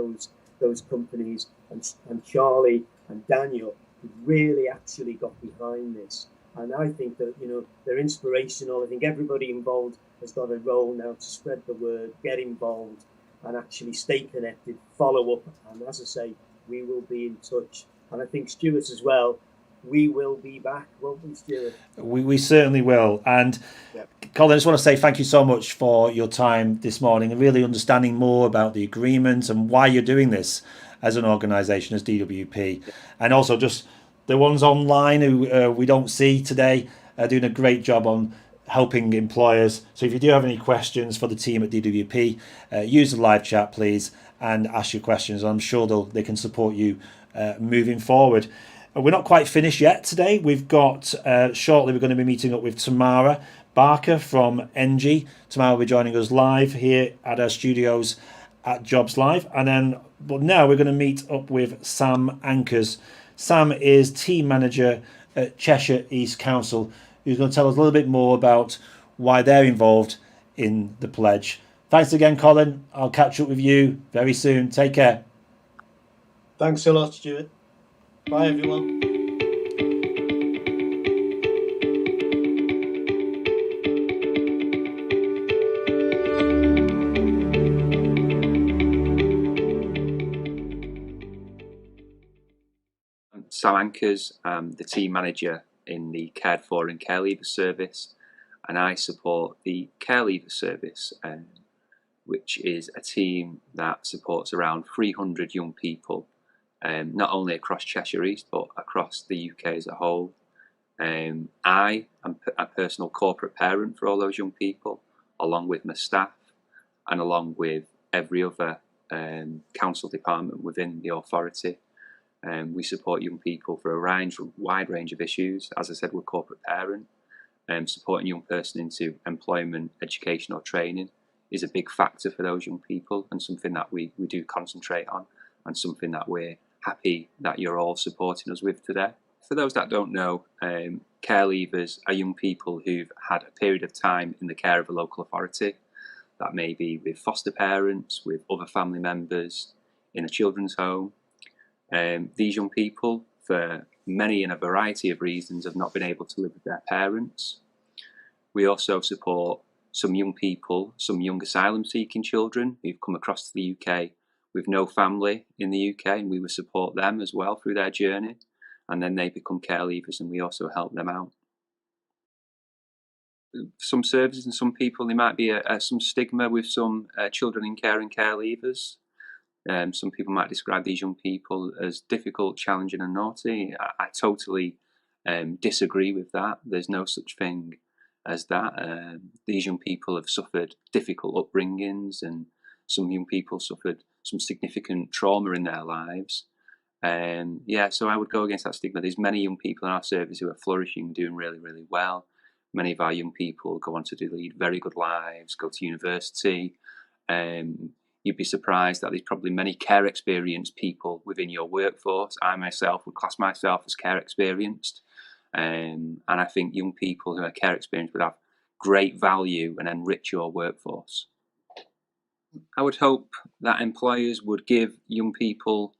those companies and Charlie and Daniel, who really actually got behind this. And I think that they're inspirational. I think everybody involved has got a role now to spread the word, get involved, and actually stay connected, follow up. And as I say, we will be in touch. And I think Stuart as well, we will be back, won't we, Stuart? We certainly will. And yep. Colin, I just want to say thank you so much for your time this morning and really understanding more about the agreement and why you're doing this as an organisation, as DWP. Yep. And also just the ones online who we don't see today are doing a great job on helping employers. So if you do have any questions for the team at DWP, use the live chat, please. and ask your questions. I'm sure they can support you moving forward. We're not quite finished yet today. We've got shortly we're going to be meeting up with Tamara Barker from ENGIE. Tamara will be joining us live here at our studios at Jobs Live. But now we're going to meet up with Sam Ankers. Sam is team manager at Cheshire East Council, who's going to tell us a little bit more about why they're involved in the pledge. Thanks again, Colin. I'll catch up with you very soon. Take care. Thanks a lot, Stuart. Bye, everyone. Sam Ankers, the team manager in the Cared For and Care Leaver service, and I support the Care Leaver service, which is a team that supports around 300 young people, not only across Cheshire East but across the UK as a whole. I am a personal corporate parent for all those young people, along with my staff and along with every other council department within the authority. We support young people for a wide range of issues. As I said, we're corporate parent. Supporting a young person into employment, education or training is a big factor for those young people, and something that we do concentrate on, and something that we're happy that you're all supporting us with today. For those that don't know, care leavers are young people who've had a period of time in the care of a local authority. That may be with foster parents, with other family members, in a children's home. These young people, for many and a variety of reasons, have not been able to live with their parents. We also support some young people, some young asylum seeking children who've come across to the UK with no family in the UK, and we will support them as well through their journey, and then they become care leavers and we also help them out. Some services and some people, there might be some stigma with some children in care and care leavers. Some people might describe these young people as difficult, challenging and naughty. I totally disagree with that. There's no such thing as that. These young people have suffered difficult upbringings, and some young people suffered some significant trauma in their lives. So I would go against that stigma. There's many young people in our service who are flourishing, doing really, really well. Many of our young people go on to lead very good lives, go to university. You'd be surprised that there's probably many care experienced people within your workforce. I myself would class myself as care experienced. And I think young people who are care experienced would have great value and enrich your workforce. I would hope that employers would give young people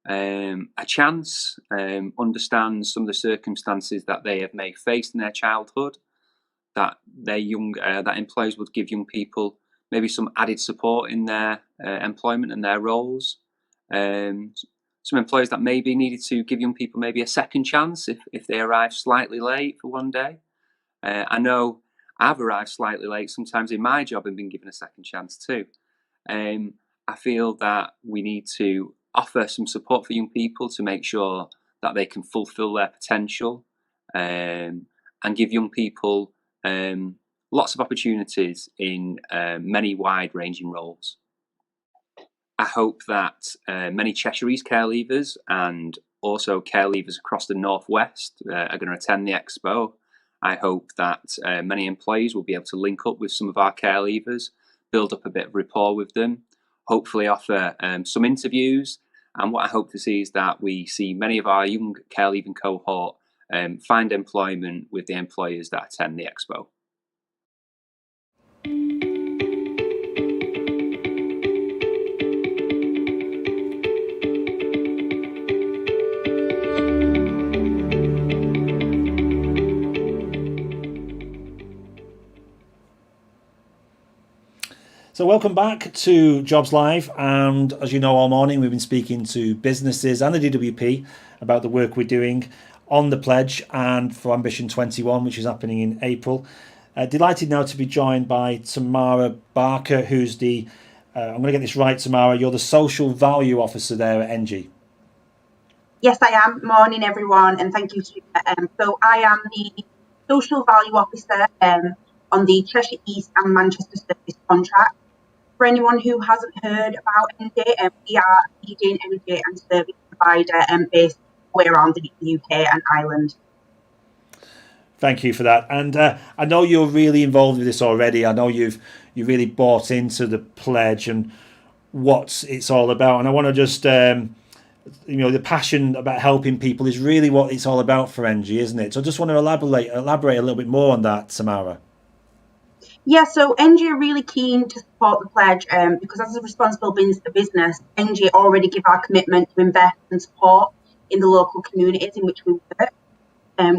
a chance, understand some of the circumstances that they may have faced in their childhood, that that employers would give young people maybe some added support in their employment and their roles. Some employers that maybe needed to give young people maybe a second chance if they arrive slightly late for one day. I know I've arrived slightly late sometimes in my job and been given a second chance too. I feel that we need to offer some support for young people to make sure that they can fulfill their potential, and give young people lots of opportunities in many wide-ranging roles. I hope that many Cheshire East care leavers and also care leavers across the Northwest are going to attend the Expo. I hope that many employees will be able to link up with some of our care leavers, build up a bit of rapport with them, hopefully offer some interviews. And what I hope to see is that we see many of our young care leaving cohort find employment with the employers that attend the Expo. So welcome back to Jobs Live, and as you know, all morning we've been speaking to businesses and the DWP about the work we're doing on the pledge and for Ambition 21, which is happening in April. Delighted now to be joined by Tamara Barker, who's the, I'm going to get this right, Tamara, you're the Social Value Officer there at ENGIE. Yes, I am. Morning, everyone, and thank you. So I am the Social Value Officer on the Cheshire East and Manchester Service contract. For anyone who hasn't heard about NJ, we are a leading energy and service provider based around the UK and Ireland. Thank you for that. And I know you're really involved with this already. I know you've really bought into the pledge and what it's all about. And I want to just, the passion about helping people is really what it's all about for NG, isn't it? So I just want to elaborate a little bit more on that, Tamara. Yeah, so NG are really keen to support the pledge because as a responsible business, NG already give our commitment to invest and support in the local communities in which we work.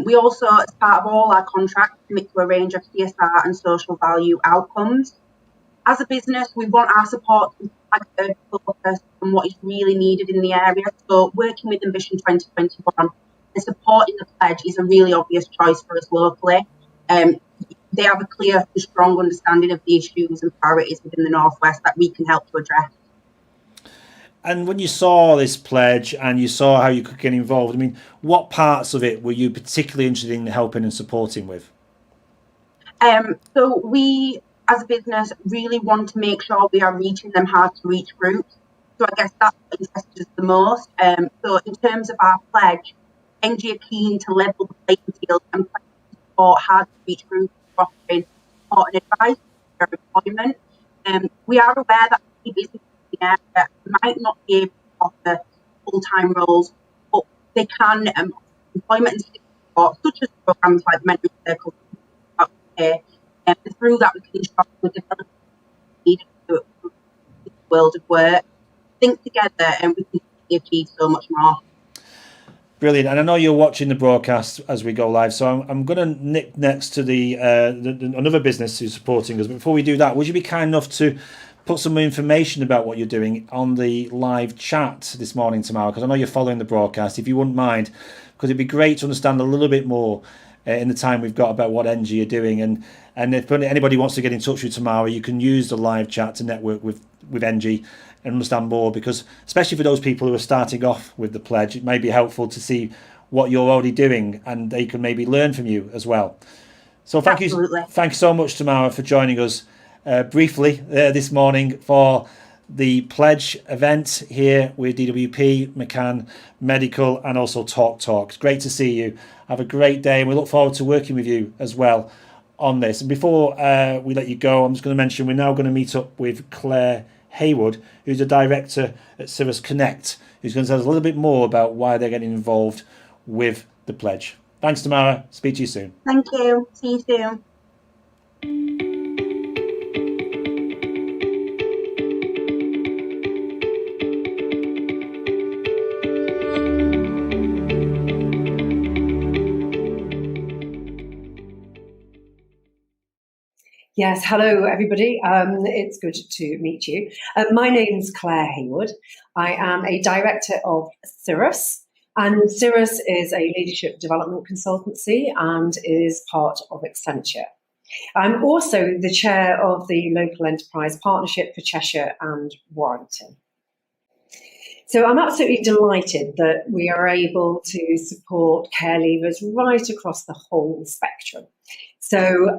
We also, as part of all our contracts, commit to a range of CSR and social value outcomes. As a business, we want our support to focus on what is really needed in the area. So working with Ambition 2021 and supporting the pledge is a really obvious choice for us locally. They have a clear and strong understanding of the issues and priorities within the Northwest that we can help to address. And when you saw this pledge and you saw how you could get involved, I mean, what parts of it were you particularly interested in helping and supporting with? So we, as a business, really want to make sure we are reaching them hard to reach groups. So I guess that's what interested us the most. So in terms of our pledge, NG are keen to level the playing field and support hard to reach groups offering support and advice for employment. We are aware that businesses might not be able to offer full-time roles, but they can employment and support, such as programs like Mentoring Circles, and through that we can ensure we develop the world of work, think together, and we can achieve so much more. Brilliant. And I know you're watching the broadcast as we go live, so I'm going to nick next to the another business who's supporting us. But before we do that, would you be kind enough to put some information about what you're doing on the live chat this morning, Tamara? Because I know you're following the broadcast. If you wouldn't mind, because it'd be great to understand a little bit more in the time we've got about what NG are doing. And if anybody wants to get in touch with Tamara, you can use the live chat to network with NG and understand more, because especially for those people who are starting off with the pledge, it may be helpful to see what you're already doing and they can maybe learn from you as well. So thank you so much, Tamara, for joining us briefly this morning for the pledge event here with DWP, McCann Medical, and also Talk. It's great to see you. Have a great day, and we look forward to working with you as well on this. And before we let you go, I'm just going to mention we're now going to meet up with Claire Haywood, who's a director at Cirrus Connect, who's going to tell us a little bit more about why they're getting involved with the pledge. Thanks, Tamara. Speak to you soon. Thank you. See you soon. Yes, hello everybody. It's good to meet you. My name's Claire Haywood. I am a director of Cirrus, and Cirrus is a leadership development consultancy and is part of Accenture. I'm also the chair of the Local Enterprise Partnership for Cheshire and Warrington. So I'm absolutely delighted that we are able to support care leavers right across the whole spectrum. So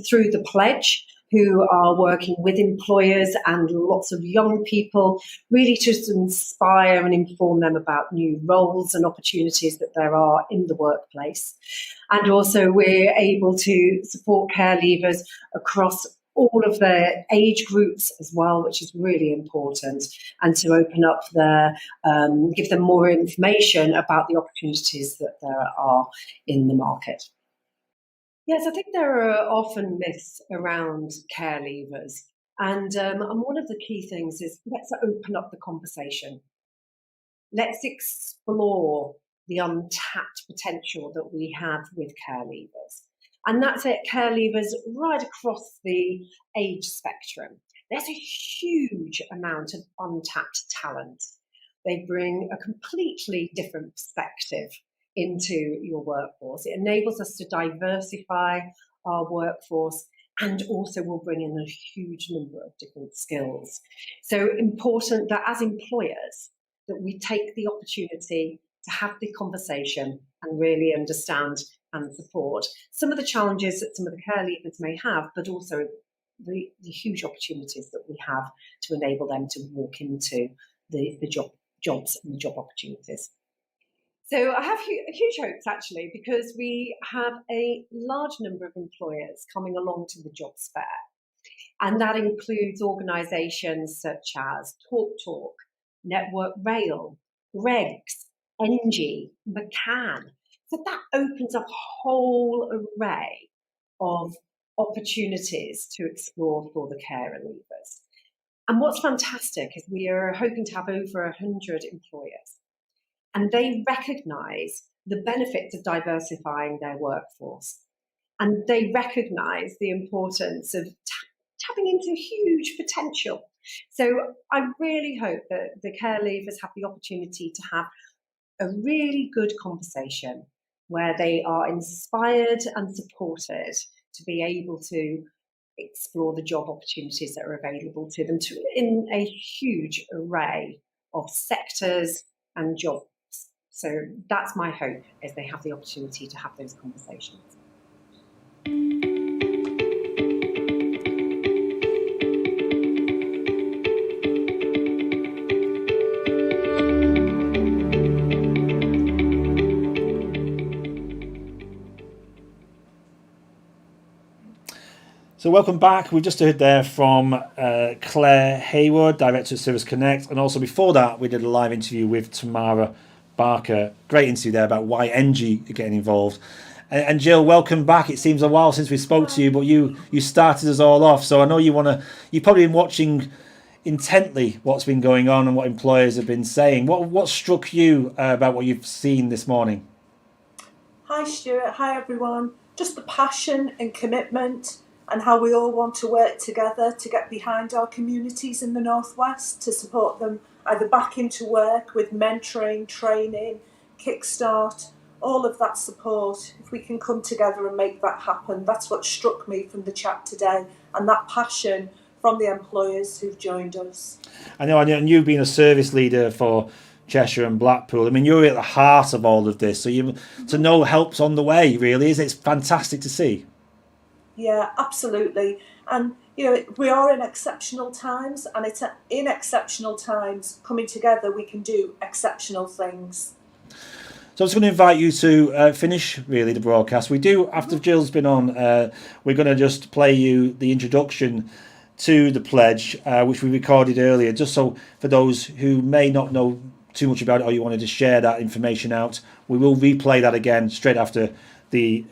through the pledge, who are working with employers and lots of young people, really to inspire and inform them about new roles and opportunities that there are in the workplace. And also we're able to support care leavers across all of their age groups as well, which is really important, and to open up give them more information about the opportunities that there are in the market. Yes, I think there are often myths around care leavers, and one of the key things is let's open up the conversation. Let's explore the untapped potential that we have with care leavers. And that's it, care leavers right across the age spectrum. There's a huge amount of untapped talent. They bring a completely different perspective into your workforce. It enables us to diversify our workforce and also will bring in a huge number of different skills. So important that as employers, that we take the opportunity to have the conversation and really understand and support some of the challenges that some of the care leavers may have, but also the huge opportunities that we have to enable them to walk into the jobs and the job opportunities. So I have huge hopes, actually, because we have a large number of employers coming along to the jobs fair. And that includes organisations such as TalkTalk, Network Rail, Greggs, Engie, McCann. So that opens up a whole array of opportunities to explore for the carer leavers. And what's fantastic is we are hoping to have over 100 employers, and they recognise the benefits of diversifying their workforce, and they recognise the importance of tapping into huge potential. So I really hope that the care leavers have the opportunity to have a really good conversation where they are inspired and supported to be able to explore the job opportunities that are available to them in a huge array of sectors and jobs. So that's my hope, is they have the opportunity to have those conversations. So welcome back. We just heard there from Claire Haywood, Director of Service Connect, and also before that we did a live interview with Tamara Barker. Great interview there about why Engie are getting involved. And Jill, welcome back. It seems a while since we spoke to you, but you started us all off. So I know you've probably been watching intently what's been going on and what employers have been saying. What struck you about what you've seen this morning? Hi Stuart, hi everyone. Just the passion and commitment and how we all want to work together to get behind our communities in the Northwest to support them either back into work with mentoring, training, kickstart, all of that support. If we can come together and make that happen, that's what struck me from the chat today, and that passion from the employers who've joined us. I know, and you've been a service leader for Cheshire and Blackpool. I mean, you're at the heart of all of this, so to know help's on the way, really. It's fantastic to see. Yeah, absolutely. And, we are in exceptional times, and it's in exceptional times, coming together, we can do exceptional things. So I was going to invite you to finish, really, the broadcast. We do, after Jill's been on, we're going to just play you the introduction to the pledge, which we recorded earlier, just so for those who may not know too much about it or you wanted to share that information out, we will replay that again straight after the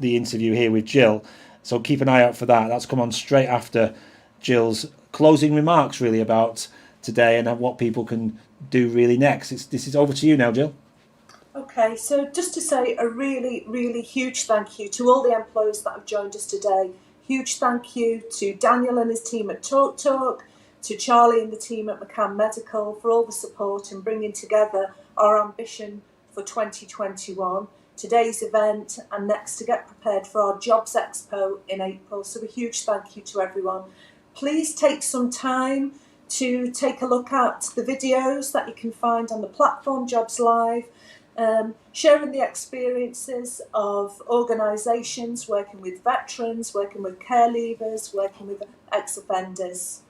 interview here with Jill. So keep an eye out for that. That's come on straight after Jill's closing remarks, really, about today and what people can do really next. This is over to you now, Jill. Okay, so just to say a really, really huge thank you to all the employers that have joined us today. Huge thank you to Daniel and his team at TalkTalk, to Charlie and the team at McCann Medical for all the support and bringing together our ambition for 2021. Today's event and next to get prepared for our Jobs Expo in April. So a huge thank you to everyone. Please take some time to take a look at the videos that you can find on the platform Jobs Live, sharing the experiences of organisations working with veterans, working with care leavers, working with ex-offenders.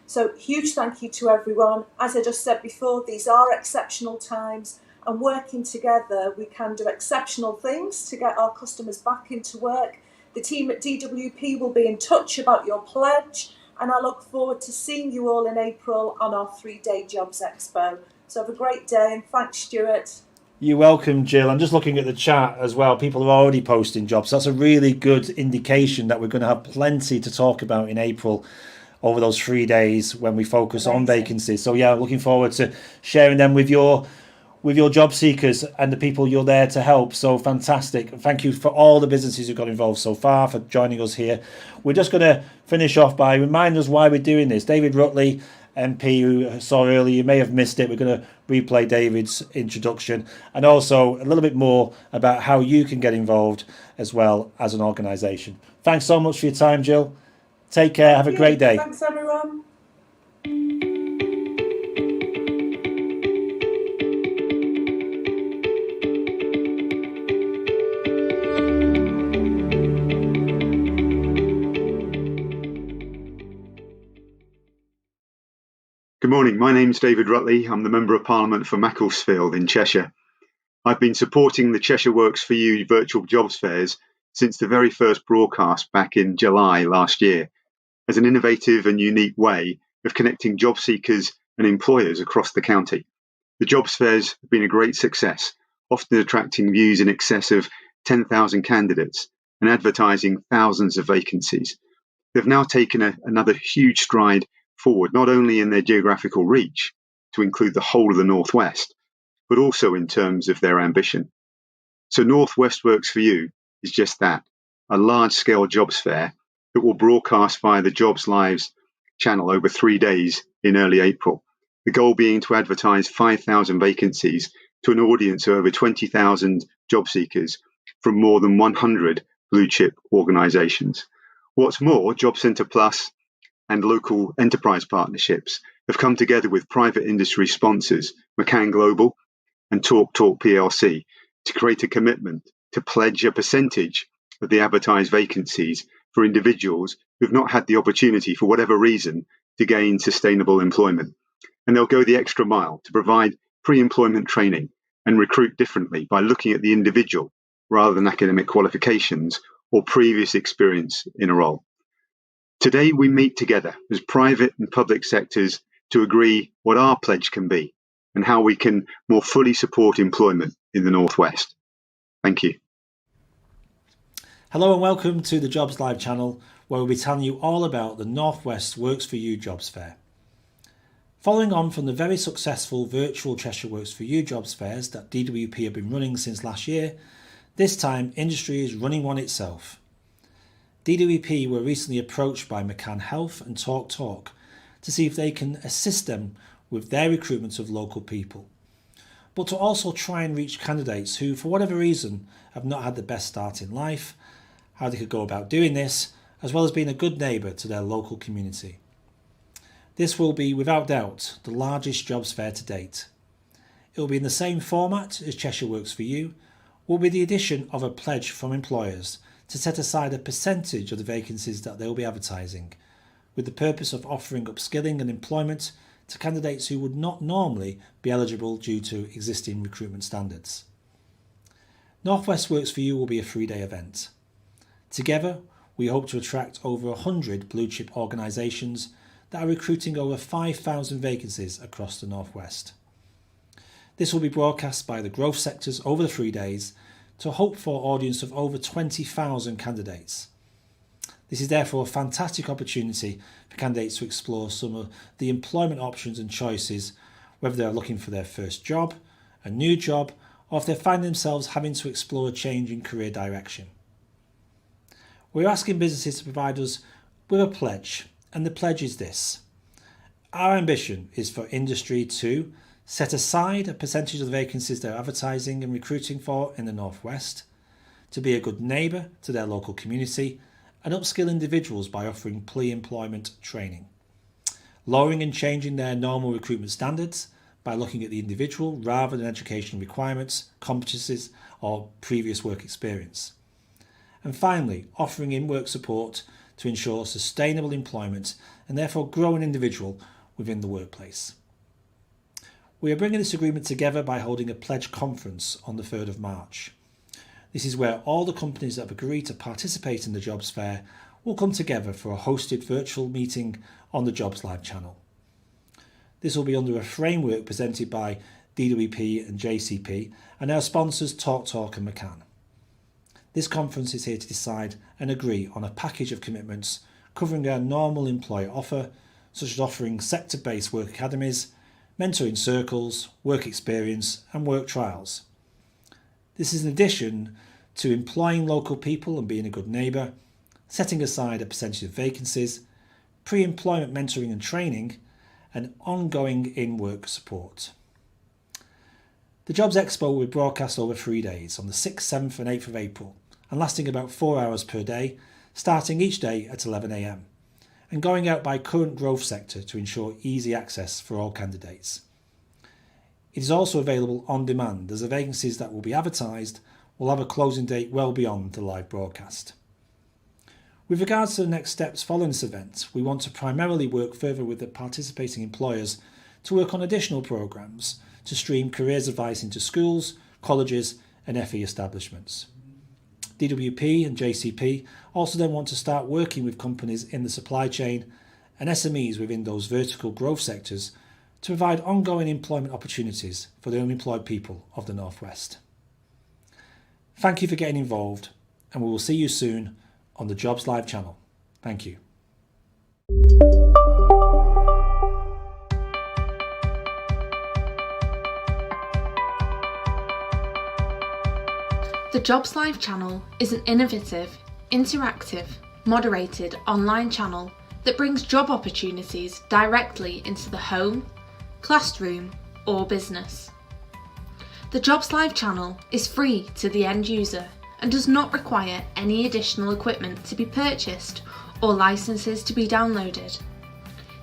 So huge thank you to everyone. As I just said before, these are exceptional times. And working together, we can do exceptional things to get our customers back into work. The team at DWP will be in touch about your pledge, and I look forward to seeing you all in April on our 3-day Jobs Expo. So have a great day, and thanks, Stuart. You're welcome, Jill. I'm just looking at the chat as well. People are already posting jobs. That's a really good indication that we're going to have plenty to talk about in April over those 3 days when we focus on vacancies. So yeah, looking forward to sharing them with your job seekers and the people you're there to help. So fantastic. Thank you for all the businesses who got involved so far for joining us here. We're just going to finish off by reminding us why we're doing this. David Rutley, MP, who saw earlier, you may have missed it. We're going to replay David's introduction and also a little bit more about how you can get involved as well as an organisation. Thanks so much for your time, Jill. Take care. Have a great day. Thanks, everyone. morning. My name's David Rutley. I'm the Member of Parliament for Macclesfield in Cheshire. I've been supporting the Cheshire Works for You virtual jobs fairs since the very first broadcast back in July last year, as an innovative and unique way of connecting job seekers and employers across the county. The jobs fairs have been a great success, often attracting views in excess of 10,000 candidates and advertising thousands of vacancies. They've now taken another huge stride forward, not only in their geographical reach to include the whole of the Northwest, but also in terms of their ambition. So Northwest Works for You is just that, a large-scale jobs fair that will broadcast via the Jobs Lives channel over 3 days in early April. The goal being to advertise 5,000 vacancies to an audience of over 20,000 job seekers from more than 100 blue chip organisations. What's more, Job Centre Plus and local enterprise partnerships have come together with private industry sponsors, McCann Global and TalkTalk PLC, to create a commitment to pledge a percentage of the advertised vacancies for individuals who've not had the opportunity, for whatever reason, to gain sustainable employment. And they'll go the extra mile to provide pre-employment training and recruit differently by looking at the individual rather than academic qualifications or previous experience in a role. Today, we meet together as private and public sectors to agree what our pledge can be and how we can more fully support employment in the Northwest. Thank you. Hello and welcome to the Jobs Live channel, where we'll be telling you all about the Northwest Works for You Jobs Fair. Following on from the very successful virtual Cheshire Works for You Jobs Fairs that DWP have been running since last year, this time industry is running one itself. DWP were recently approached by McCann Health and TalkTalk to see if they can assist them with their recruitment of local people, but to also try and reach candidates who, for whatever reason, have not had the best start in life, how they could go about doing this, as well as being a good neighbour to their local community. This will be, without doubt, the largest jobs fair to date. It will be in the same format as Cheshire Works for You, will be the addition of a pledge from employers to set aside a percentage of the vacancies that they will be advertising, with the purpose of offering upskilling and employment to candidates who would not normally be eligible due to existing recruitment standards. Northwest Works for You will be a 3-day event. Together, we hope to attract over 100 blue chip organisations that are recruiting over 5,000 vacancies across the Northwest. This will be broadcast by the growth sectors over the 3 days to a hoped-for audience of over 20,000 candidates. This is therefore a fantastic opportunity for candidates to explore some of the employment options and choices, whether they are looking for their first job, a new job, or if they find themselves having to explore a change in career direction. We're asking businesses to provide us with a pledge, and the pledge is this. Our ambition is for industry to set aside a percentage of the vacancies they're advertising and recruiting for in the Northwest, to be a good neighbour to their local community, and upskill individuals by offering pre-employment training, lowering and changing their normal recruitment standards by looking at the individual rather than education requirements, competencies or previous work experience. And finally, offering in-work support to ensure sustainable employment and therefore grow an individual within the workplace. We are bringing this agreement together by holding a pledge conference on the 3rd of March. This is where all the companies that have agreed to participate in the Jobs Fair will come together for a hosted virtual meeting on the Jobs Live channel. This will be under a framework presented by DWP and JCP and our sponsors TalkTalk and McCann. This conference is here to decide and agree on a package of commitments covering our normal employer offer, such as offering sector-based work academies, mentoring circles, work experience and work trials. This is in addition to employing local people and being a good neighbour, setting aside a percentage of vacancies, pre-employment mentoring and training, and ongoing in-work support. The Jobs Expo will be broadcast over 3 days on the 6th, 7th and 8th of April and lasting about 4 hours per day, starting each day at 11 a.m. and going out by current growth sector to ensure easy access for all candidates. It is also available on demand as the vacancies that will be advertised will have a closing date well beyond the live broadcast. With regards to the next steps following this event, we want to primarily work further with the participating employers to work on additional programmes to stream careers advice into schools, colleges and FE establishments. DWP and JCP also then want to start working with companies in the supply chain and SMEs within those vertical growth sectors to provide ongoing employment opportunities for the unemployed people of the North West. Thank you for getting involved, and we will see you soon on the Jobs Live channel. Thank you. The Jobs Live channel is an innovative, interactive, moderated online channel that brings job opportunities directly into the home, classroom or business. The Jobs Live channel is free to the end user and does not require any additional equipment to be purchased or licenses to be downloaded.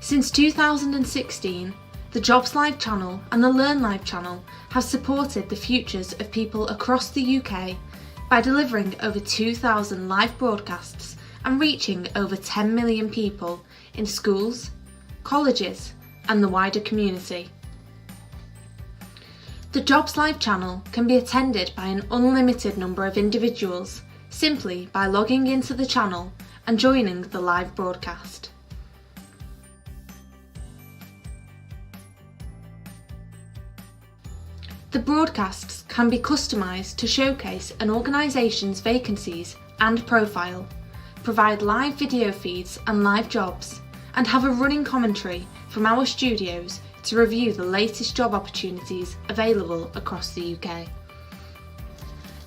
Since 2016, the Jobs Live channel and the Learn Live channel have supported the futures of people across the UK by delivering over 2,000 live broadcasts and reaching over 10 million people in schools, colleges and the wider community. The Jobs Live channel can be attended by an unlimited number of individuals simply by logging into the channel and joining the live broadcast. The broadcasts can be customised to showcase an organisation's vacancies and profile, provide live video feeds and live jobs, and have a running commentary from our studios to review the latest job opportunities available across the UK.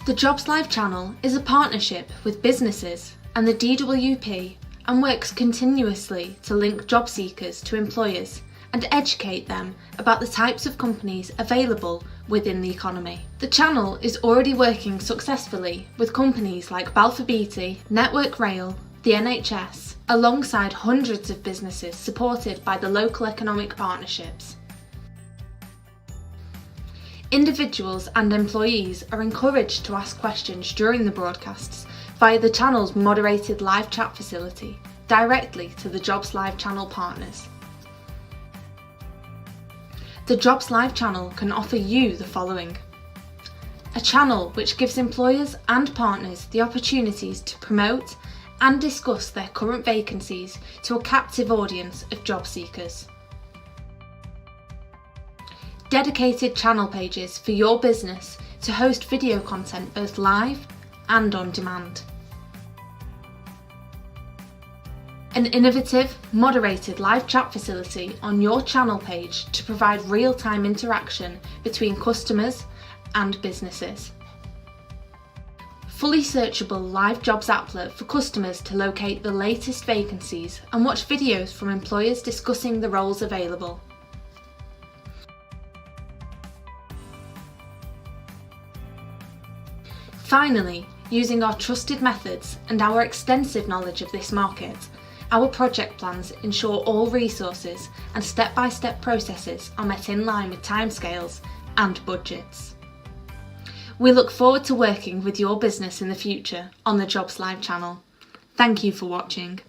The Jobs Live channel is a partnership with businesses and the DWP and works continuously to link job seekers to employers and educate them about the types of companies available within the economy. The channel is already working successfully with companies like Balfour Beatty, Network Rail, the NHS, alongside hundreds of businesses supported by the local economic partnerships. Individuals and employees are encouraged to ask questions during the broadcasts via the channel's moderated live chat facility directly to the Jobs Live channel partners. The Jobs Live channel can offer you the following: a channel which gives employers and partners the opportunities to promote and discuss their current vacancies to a captive audience of job seekers. Dedicated channel pages for your business to host video content both live and on demand. An innovative, moderated live chat facility on your channel page to provide real-time interaction between customers and businesses. Fully searchable live jobs applet for customers to locate the latest vacancies and watch videos from employers discussing the roles available. Finally, using our trusted methods and our extensive knowledge of this market, our project plans ensure all resources and step-by-step processes are met in line with timescales and budgets. We look forward to working with your business in the future on the Jobs Live channel. Thank you for watching.